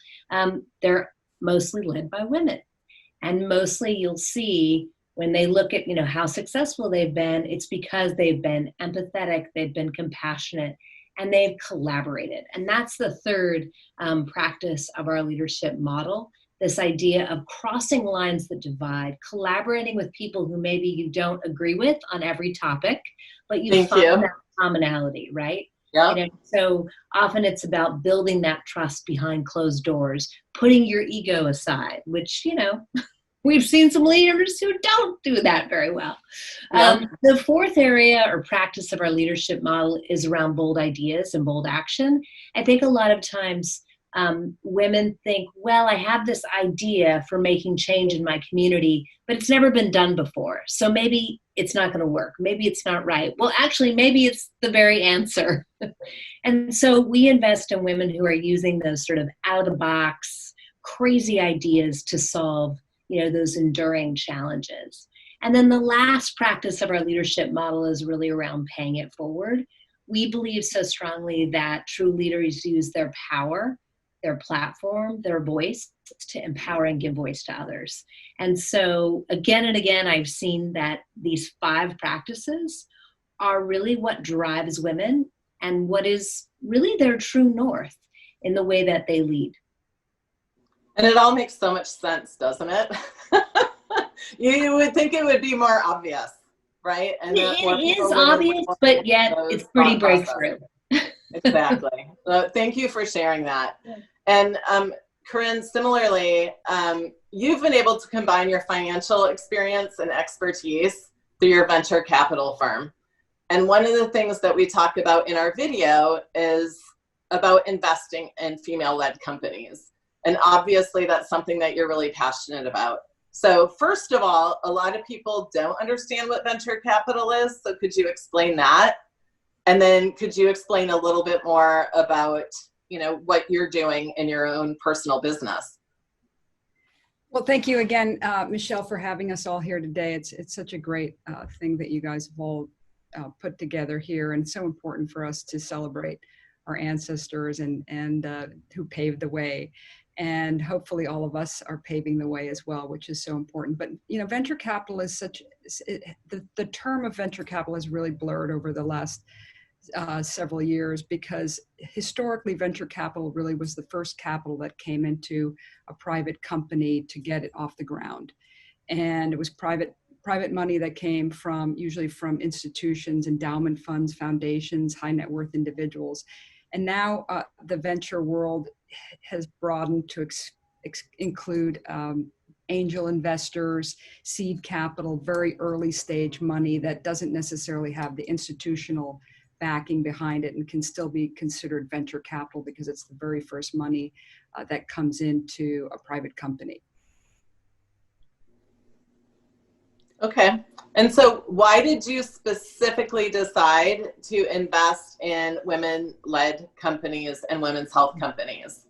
They're mostly led by women. And mostly you'll see when they look at, you know, how successful they've been, it's because they've been empathetic, they've been compassionate, and they've collaborated. And that's the third practice of our leadership model. This idea of crossing lines that divide, collaborating with people who maybe you don't agree with on every topic, but you find that commonality, right? Yeah. You know, so often it's about building that trust behind closed doors, putting your ego aside, which, you know, we've seen some leaders who don't do that very well. The fourth area or practice of our leadership model is around bold ideas and bold action. I think a lot of times women think, well, I have this idea for making change in my community, but it's never been done before. So maybe it's not going to work. Maybe it's not right. Well, actually, maybe it's the very answer. And so we invest in women who are using those sort of out of the box, crazy ideas to solve, you know, those enduring challenges. And then the last practice of our leadership model is really around paying it forward. We believe so strongly that true leaders use their power, their platform, their voice to empower and give voice to others. And so again and again, I've seen that these 5 practices are really what drives women and what is really their true north in the way that they lead. And it all makes so much sense, doesn't it? You would think it would be more obvious, right? And it is obvious, but yet it's pretty breakthrough. Exactly. So thank you for sharing that. And Corinne, similarly, you've been able to combine your financial experience and expertise through your venture capital firm. And one of the things that we talk about in our video is about investing in female-led companies. And obviously that's something that you're really passionate about. So first of all, a lot of people don't understand what venture capital is. So could you explain that? And then could you explain a little bit more about, you know, what you're doing in your own personal business? Well, thank you again, Michelle, for having us all here today. It's such a great thing that you guys have all put together here, and so important for us to celebrate our ancestors and who paved the way. And hopefully all of us are paving the way as well, which is so important. But, you know, venture capital is the term of venture capital has really blurred over the last several years, because historically venture capital really was the first capital that came into a private company to get it off the ground. And it was private money that came usually from institutions, endowment funds, foundations, high net worth individuals. And now the venture world has broadened to include angel investors, seed capital, very early stage money that doesn't necessarily have the institutional backing behind it and can still be considered venture capital because it's the very first money that comes into a private company. Okay. And so why did you specifically decide to invest in women-led companies and women's health companies?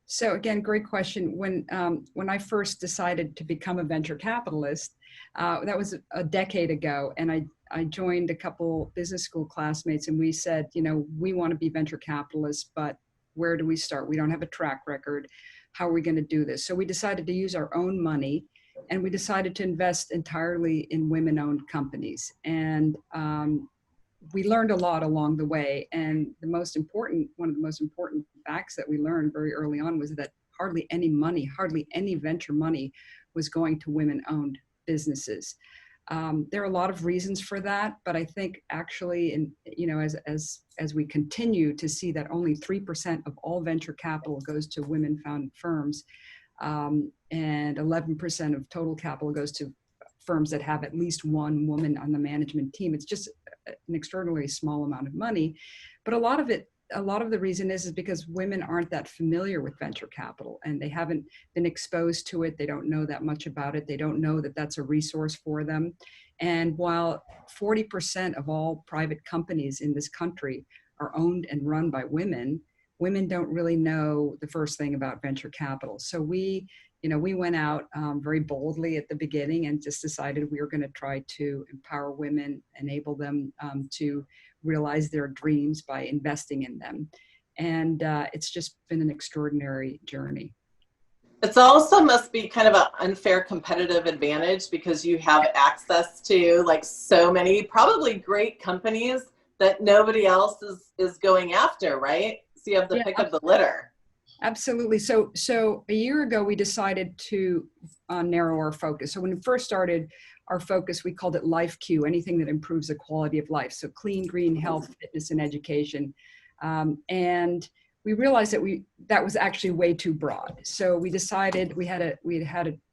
So again, great question. When I first decided to become a venture capitalist, that was a decade ago, and I joined a couple business school classmates, and we said, you know, we want to be venture capitalists, but where do we start? We don't have a track record. How are we going to do this? So we decided to use our own money, and we decided to invest entirely in women-owned companies. And we learned a lot along the way. And one of the most important facts that we learned very early on was that hardly any venture money was going to women-owned businesses. There are a lot of reasons for that, but I think actually, as we continue to see that only 3% of all venture capital goes to women-founded firms, and 11% of total capital goes to firms that have at least one woman on the management team. It's just an extraordinarily small amount of money, but a lot of the reason is because women aren't that familiar with venture capital, and they haven't been exposed to it. They don't know that much about it. They don't know that that's a resource for them. And while 40% of all private companies in this country are owned and run by women, women don't really know the first thing about venture capital. So we went out very boldly at the beginning and just decided we were going to try to empower women, enable them to realize their dreams by investing in them. And it's just been an extraordinary journey. It also must be kind of an unfair competitive advantage because you have access to like so many probably great companies that nobody else is going after, right? So you have the pick of the litter. Absolutely. So a year ago, we decided to narrow our focus. So when we first started our focus, we called it Life Q, anything that improves the quality of life. So clean, green, health, fitness, and education. And we realized that was actually way too broad. So we decided we had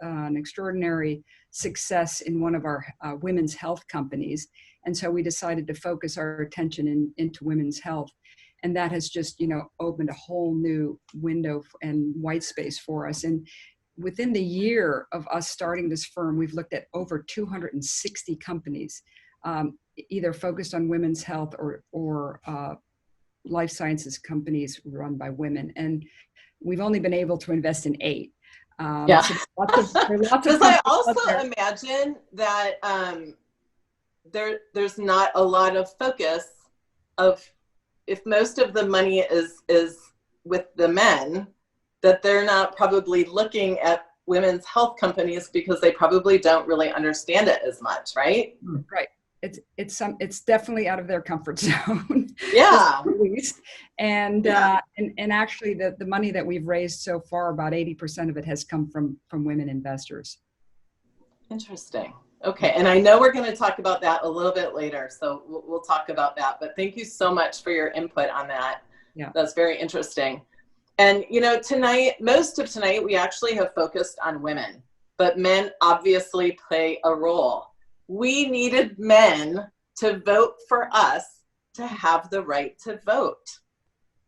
an extraordinary success in one of our women's health companies. And so we decided to focus our attention into women's health. And that has just, opened a whole new window and white space for us. And within the year of us starting this firm, we've looked at over 260 companies, either focused on women's health or life sciences companies run by women. And we've only been able to invest in 8. Yeah. So because I also imagine that there's not a lot of focus of, if most of the money is with the men, that they're not probably looking at women's health companies because they probably don't really understand it as much, right? Right. It's definitely out of their comfort zone. Yeah. At least. And actually the money that we've raised so far, about 80% of it has come from women investors. Interesting. Okay, and I know we're going to talk about that a little bit later, so we'll talk about that. But thank you so much for your input on that. Yeah, that's very interesting. And most of tonight, we actually have focused on women, but men obviously play a role. We needed men to vote for us to have the right to vote.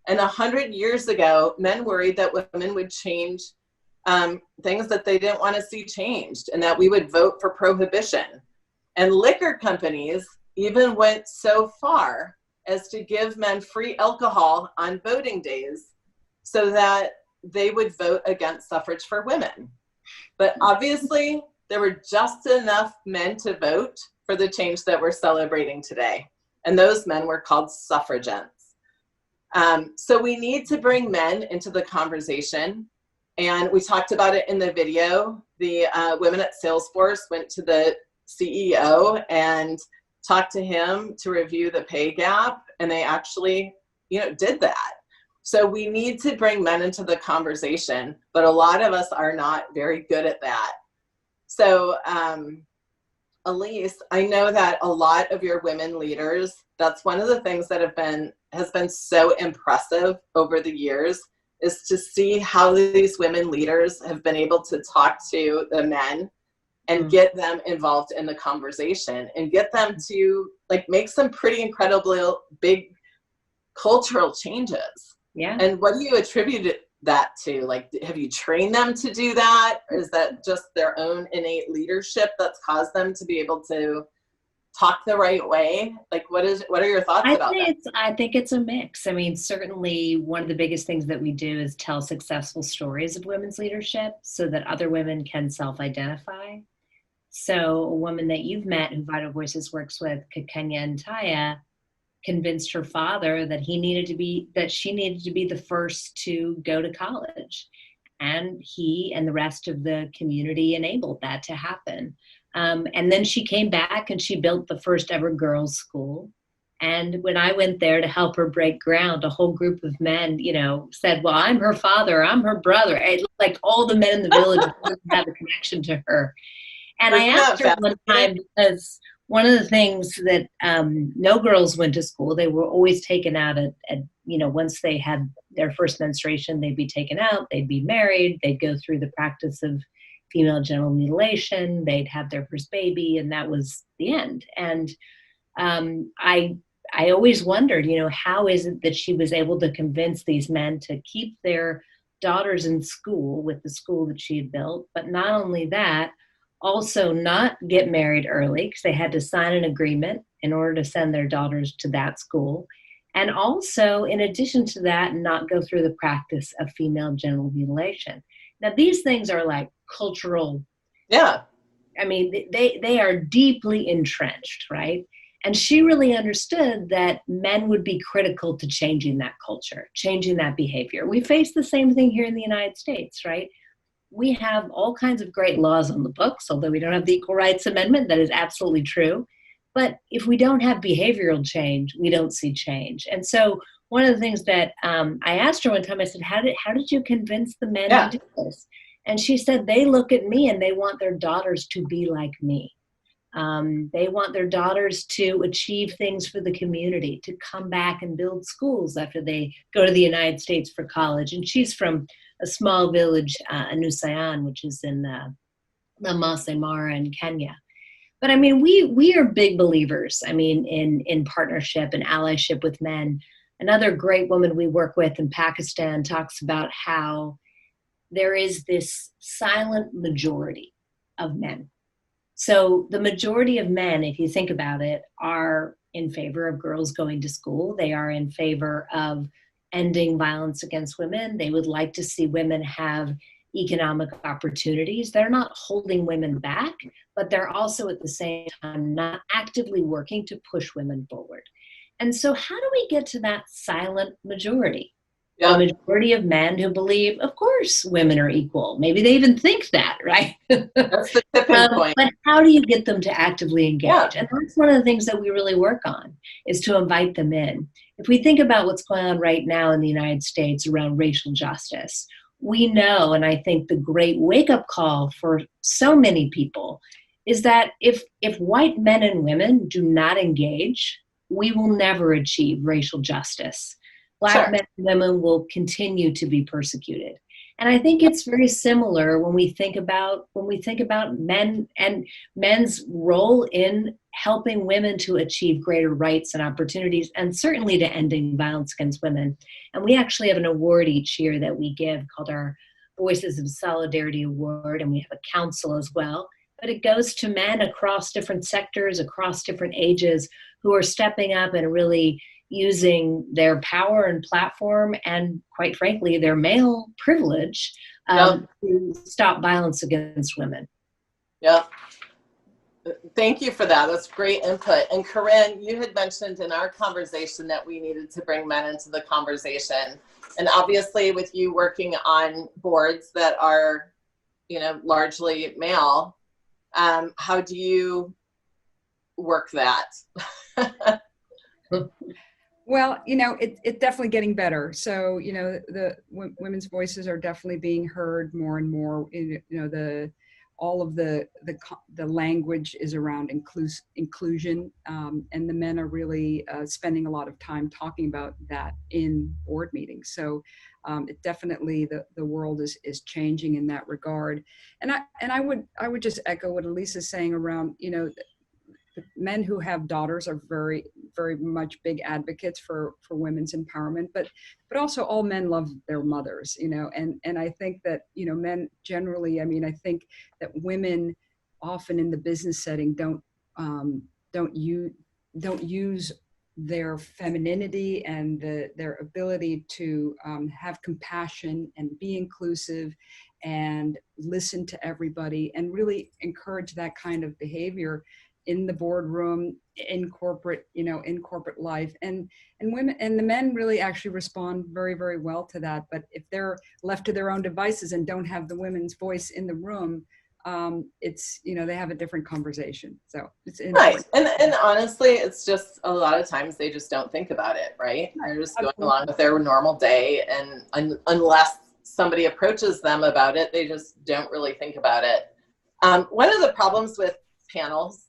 And 100 years ago, men worried that women would change things that they didn't want to see changed, and that we would vote for prohibition. And liquor companies even went so far as to give men free alcohol on voting days so that they would vote against suffrage for women. But obviously, there were just enough men to vote for the change that we're celebrating today. And those men were called suffragettes. So we need to bring men into the conversation. And we talked about it in the video. The women at Salesforce went to the CEO and talked to him to review the pay gap. And they actually, did that. So we need to bring men into the conversation, but a lot of us are not very good at that. So Alyse, I know that a lot of your women leaders, that's one of the things that has been so impressive over the years, is to see how these women leaders have been able to talk to the men and get them involved in the conversation and get them to like make some pretty incredibly big cultural changes. Yeah. And what do you attribute that to? Like, have you trained them to do that? Or is that just their own innate leadership that's caused them to be able to talk the right way? Like, what are your thoughts about that? I think it's a mix. I mean, certainly one of the biggest things that we do is tell successful stories of women's leadership so that other women can self-identify. So a woman that you've met who Vital Voices works with, Kenya and Taya, convinced her father that she needed to be the first to go to college. And he and the rest of the community enabled that to happen. And then she came back and she built the first ever girls' school. And when I went there to help her break ground, a whole group of men, said, well, I'm her father, I'm her brother. Like all the men in the village had a connection to her. And I asked her one time, because one of the things that no girls went to school, they were always taken out at once they had their first menstruation, they'd be taken out, they'd be married, they'd go through the practice of female genital mutilation, they'd have their first baby, and that was the end. And I always wondered, how is it that she was able to convince these men to keep their daughters in school with the school that she had built, but not only that, also not get married early because they had to sign an agreement in order to send their daughters to that school. And also, in addition to that, not go through the practice of female genital mutilation. Now, these things are like cultural. Yeah. I mean, they are deeply entrenched, right? And she really understood that men would be critical to changing that culture, changing that behavior. We face the same thing here in the United States, right? We have all kinds of great laws on the books, although we don't have the Equal Rights Amendment. That is absolutely true. But if we don't have behavioral change, we don't see change. And so one of the things that I asked her one time, I said, how did you convince the men to do this? And she said, they look at me and they want their daughters to be like me. They want their daughters to achieve things for the community, to come back and build schools after they go to the United States for college. And she's from a small village, Nusayan, which is in the Masai Mara in Kenya. But I mean, we are big believers, in partnership and allyship with men. Another great woman we work with in Pakistan talks about how there is this silent majority of men. So the majority of men, if you think about it, are in favor of girls going to school. They are in favor of ending violence against women. They would like to see women have economic opportunities. They're not holding women back, but they're also at the same time not actively working to push women forward. And so how do we get to that silent majority? Yeah. The majority of men who believe, of course, women are equal. Maybe they even think that, right? That's the tipping point. But how do you get them to actively engage? Yeah. And that's one of the things that we really work on, is to invite them in. If we think about what's going on right now in the United States around racial justice, we know, and I think the great wake-up call for so many people is that if white men and women do not engage, we will never achieve racial justice. Black men and women will continue to be persecuted. And I think it's very similar when we think about men and men's role in helping women to achieve greater rights and opportunities, and certainly to ending violence against women. And we actually have an award each year that we give called our Voices of Solidarity Award, and we have a council as well. But it goes to men across different sectors, across different ages, who are stepping up and really using their power and platform and, quite frankly, their male privilege to stop violence against women. Yeah. Thank you for that. That's great input. And Corinne, you had mentioned in our conversation that we needed to bring men into the conversation. And obviously with you working on boards that are, largely male, how do you work that? Well, it's definitely getting better. So, the women's voices are definitely being heard more and more. all of the language is around inclusion, and the men are really spending a lot of time talking about that in board meetings. So it definitely the world is changing in that regard. And I would just echo what Alyse is saying around, you know, men who have daughters are very, very much big advocates for women's empowerment, but also all men love their mothers, you know, and I think that, you know, men generally, I mean, I think that women often in the business setting don't use their femininity and their ability to have compassion and be inclusive and listen to everybody and really encourage that kind of behavior in the boardroom, in corporate, you know, in corporate life, and women and the men really actually respond very, very well to that. But if they're left to their own devices and don't have the women's voice in the room, it's, you know, they have a different conversation. So it's right. And honestly, it's just a lot of times they just don't think about it, right? They're just going along with their normal day, and unless somebody approaches them about it, they just don't really think about it. One of the problems with panels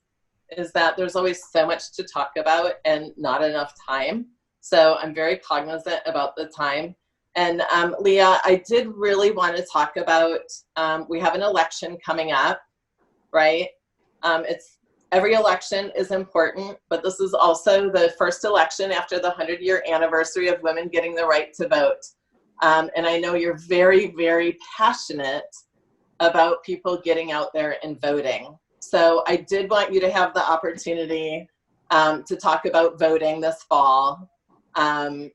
is that there's always so much to talk about and not enough time. So I'm very cognizant about the time. And Leah, I did really want to talk about, we have an election coming up, right? Every election is important, but this is also the first election after the 100-year anniversary of women getting the right to vote. And I know you're very, very passionate about people getting out there and voting. So I did want you to have the opportunity to talk about voting this fall, and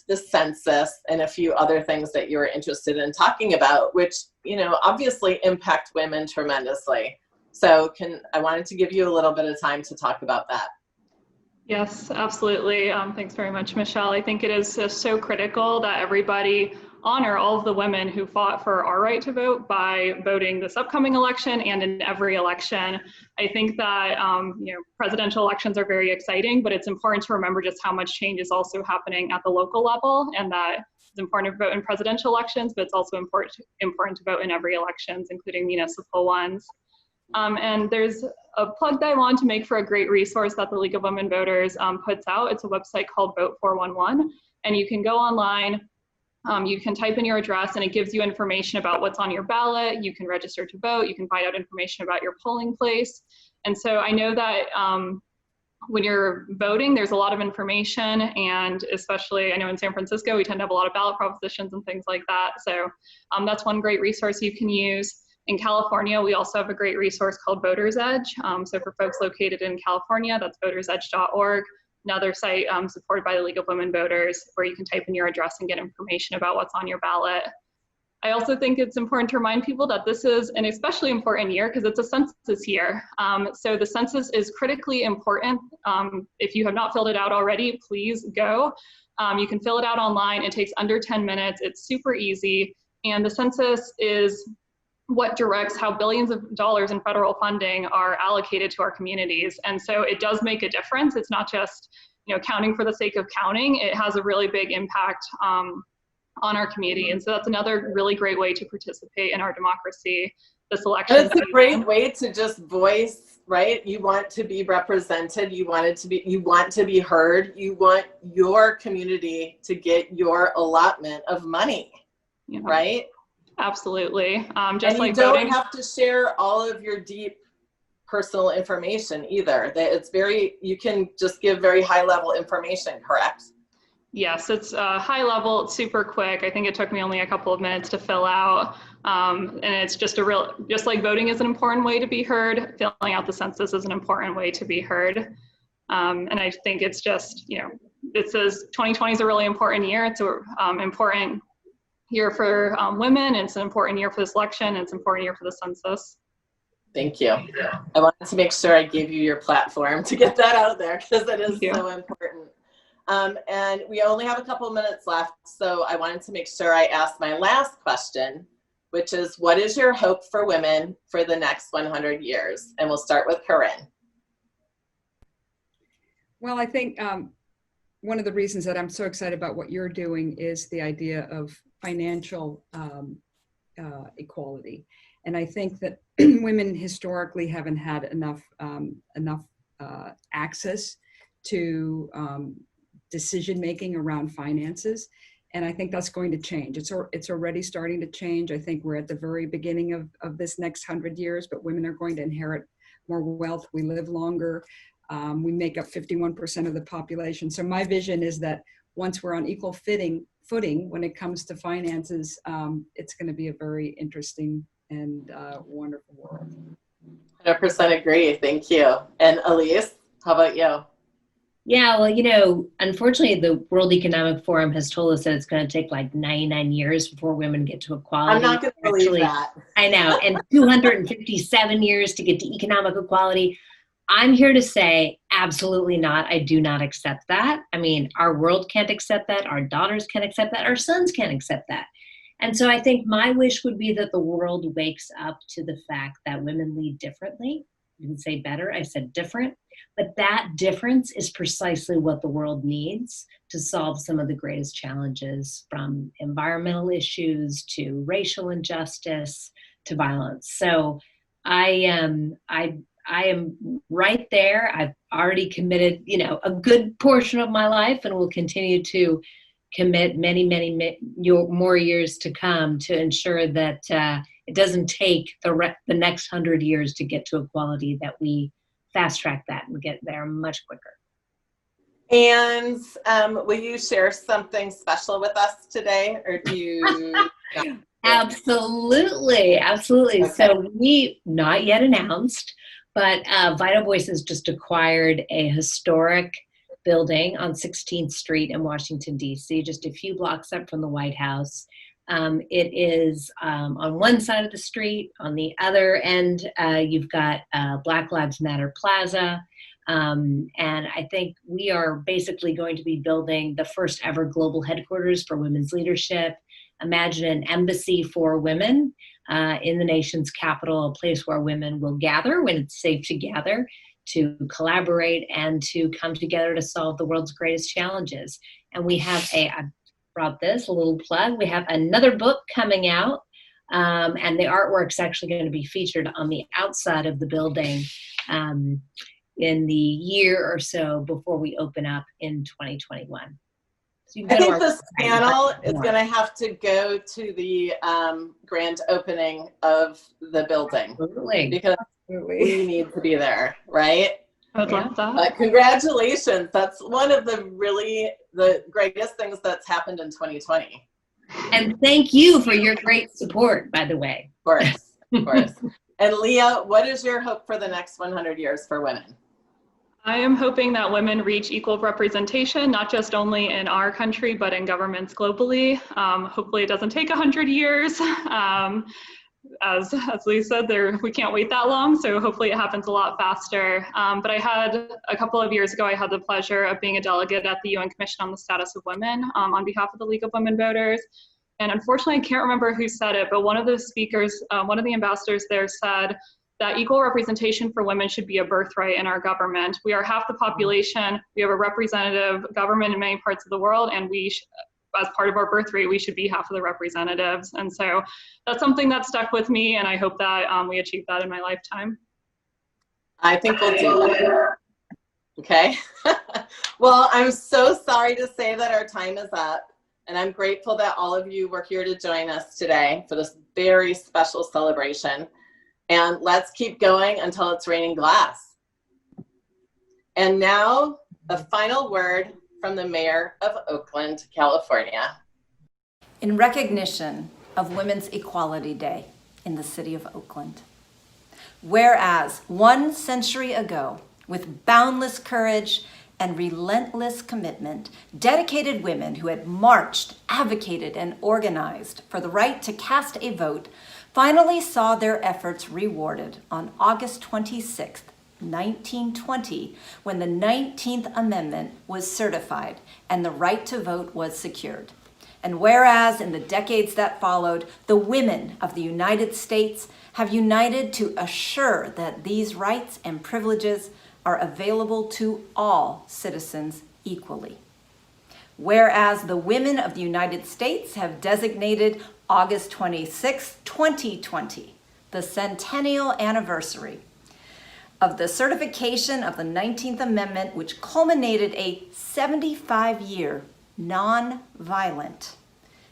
the census and a few other things that you were interested in talking about, which, you know, obviously impact women tremendously. So I wanted to give you a little bit of time to talk about that. Yes, absolutely. Thanks very much, Michelle. I think it is just so critical that everybody honor all of the women who fought for our right to vote by voting this upcoming election and in every election. I think that you know, presidential elections are very exciting, but it's important to remember just how much change is also happening at the local level, and that it's important to vote in presidential elections, but it's also important to vote in every elections, including municipal ones. And there's a plug that I want to make for a great resource that the League of Women Voters puts out. It's a website called Vote 411, and you can go online. You can type in your address and it gives you information about what's on your ballot. You can register to vote. You can find out information about your polling place. And so I know that when you're voting, there's a lot of information, and especially I know in San Francisco, we tend to have a lot of ballot propositions and things like that. So that's one great resource you can use. In California, we also have a great resource called Voter's Edge. So for folks located in California, that's votersedge.org. Another site supported by the League of Women Voters, where you can type in your address and get information about what's on your ballot. I also think it's important to remind people that this is an especially important year because it's a census year. So the census is critically important. If you have not filled it out already, please go. You can fill it out online. It takes under 10 minutes. It's super easy. And the census is what directs how billions of dollars in federal funding are allocated to our communities. And so it does make a difference. It's not just, you know, counting for the sake of counting. It has a really big impact on our community. And so that's another really great way to participate in our democracy this election. And it's a great way to just voice, right? You want to be represented. You want to be heard. You want your community to get your allotment of money, right? Absolutely. Just like voting, you don't have to share all of your deep personal information either. You can just give very high level information, correct? Yes, it's high level, it's super quick. I think it took me only a couple of minutes to fill out. And it's just just like voting is an important way to be heard, filling out the census is an important way to be heard. And I think it's just, you know, it says 2020 is a really important year. It's an important year for women. It's an important year for this election. It's an important year for the census. Thank you. I wanted to make sure I gave you your platform to get that out there because it is so important. And we only have a couple of minutes left, so I wanted to make sure I asked my last question, which is, what is your hope for women for the next 100 years? And we'll start with Corinne. Well, I think one of the reasons that I'm so excited about what you're doing is the idea of financial equality. And I think that women historically haven't had enough access to decision-making around finances. And I think that's going to change. It's already starting to change. I think we're at the very beginning of this next 100 years, but women are going to inherit more wealth. We live longer. We make up 51% of the population. So my vision is that once we're on equal footing when it comes to finances, it's going to be a very interesting and wonderful world. 100% agree. Thank you. And Alyse, how about you? Yeah, well, unfortunately, the World Economic Forum has told us that it's going to take like 99 years before women get to equality. I'm not going to believe that. I know, and 257 years to get to economic equality. I'm here to say absolutely not. I do not accept that. I mean, our world can't accept that. Our daughters can't accept that. Our sons can't accept that. And so I think my wish would be that the world wakes up to the fact that women lead differently. I didn't say better, I said different. But that difference is precisely what the world needs to solve some of the greatest challenges, from environmental issues to racial injustice to violence. So I am right there. I've already committed, a good portion of my life, and will continue to commit many more years to come to ensure that it doesn't take the next 100 years to get to equality, that we fast track that and get there much quicker. And will you share something special with us today, or do you? Absolutely. Okay. So we not yet announced, but Vital Voices just acquired a historic building on 16th Street in Washington, D.C., just a few blocks up from the White House. It is on one side of the street. On the other end, you've got Black Lives Matter Plaza. And I think we are basically going to be building the first ever global headquarters for women's leadership. Imagine an embassy for women in the nation's capital, a place where women will gather when it's safe to gather, to collaborate and to come together to solve the world's greatest challenges. And we have I brought this, a little plug, we have another book coming out, and the artwork's actually going to be featured on the outside of the building in the year or so before we open up in 2021. So I think this panel is going to have to go to the grand opening of the building. Absolutely. Because we need to be there, right? I'd love that. Congratulations. That's one of the greatest things that's happened in 2020. And thank you for your great support, by the way. Of course. And Leah, what is your hope for the next 100 years for women? I am hoping that women reach equal representation, not just only in our country, but in governments globally. Hopefully it doesn't take 100 years. As Lisa said, we can't wait that long, so hopefully it happens a lot faster. But I had, a couple of years ago, I had the pleasure of being a delegate at the UN Commission on the Status of Women on behalf of the League of Women Voters. And unfortunately, I can't remember who said it, but one of the speakers, one of the ambassadors there said that equal representation for women should be a birthright in our government. We are half the population, we have a representative government in many parts of the world, and as part of our birthright, we should be half of the representatives. And so that's something that stuck with me, and I hope that we achieve that in my lifetime. I think we'll do that. Okay. Well, I'm so sorry to say that our time is up, and I'm grateful that all of you were here to join us today for this very special celebration. And let's keep going until it's raining glass. And now, a final word from the mayor of Oakland, California. In recognition of Women's Equality Day in the city of Oakland. Whereas 1 century ago, with boundless courage and relentless commitment, dedicated women who had marched, advocated, and organized for the right to cast a vote finally saw their efforts rewarded on August 26th, 1920, when the 19th Amendment was certified and the right to vote was secured. And whereas in the decades that followed, the women of the United States have united to assure that these rights and privileges are available to all citizens equally. Whereas the women of the United States have designated August 26, 2020, the centennial anniversary of the certification of the 19th Amendment, which culminated a 75-year non-violent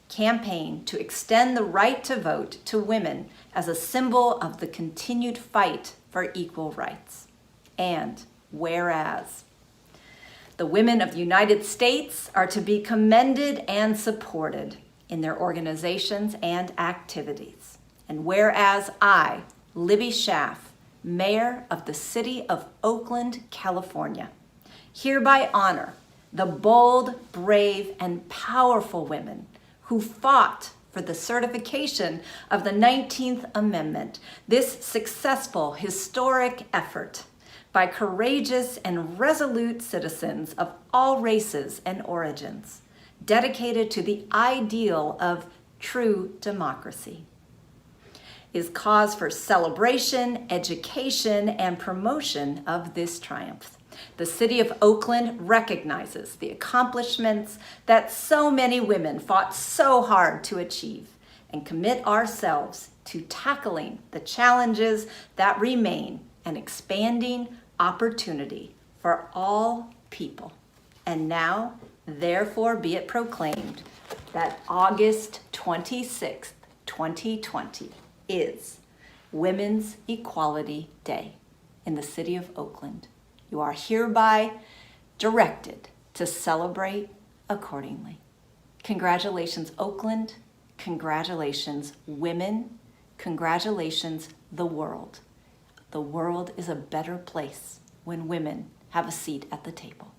campaign to extend the right to vote to women as a symbol of the continued fight for equal rights. And whereas the women of the United States are to be commended and supported in their organizations and activities. And whereas I, Libby Schaaf, Mayor of the City of Oakland, California, hereby honor the bold, brave, and powerful women who fought for the certification of the 19th Amendment, this successful, historic effort by courageous and resolute citizens of all races and origins, dedicated to the ideal of true democracy, is cause for celebration, education, and promotion of this triumph. The City of Oakland recognizes the accomplishments that so many women fought so hard to achieve and commit ourselves to tackling the challenges that remain and expanding opportunity for all people. And now, therefore, be it proclaimed that August 26th, 2020 is Women's Equality Day in the City of Oakland. You are hereby directed to celebrate accordingly. Congratulations, Oakland. Congratulations, women. Congratulations, the world. The world is a better place when women have a seat at the table.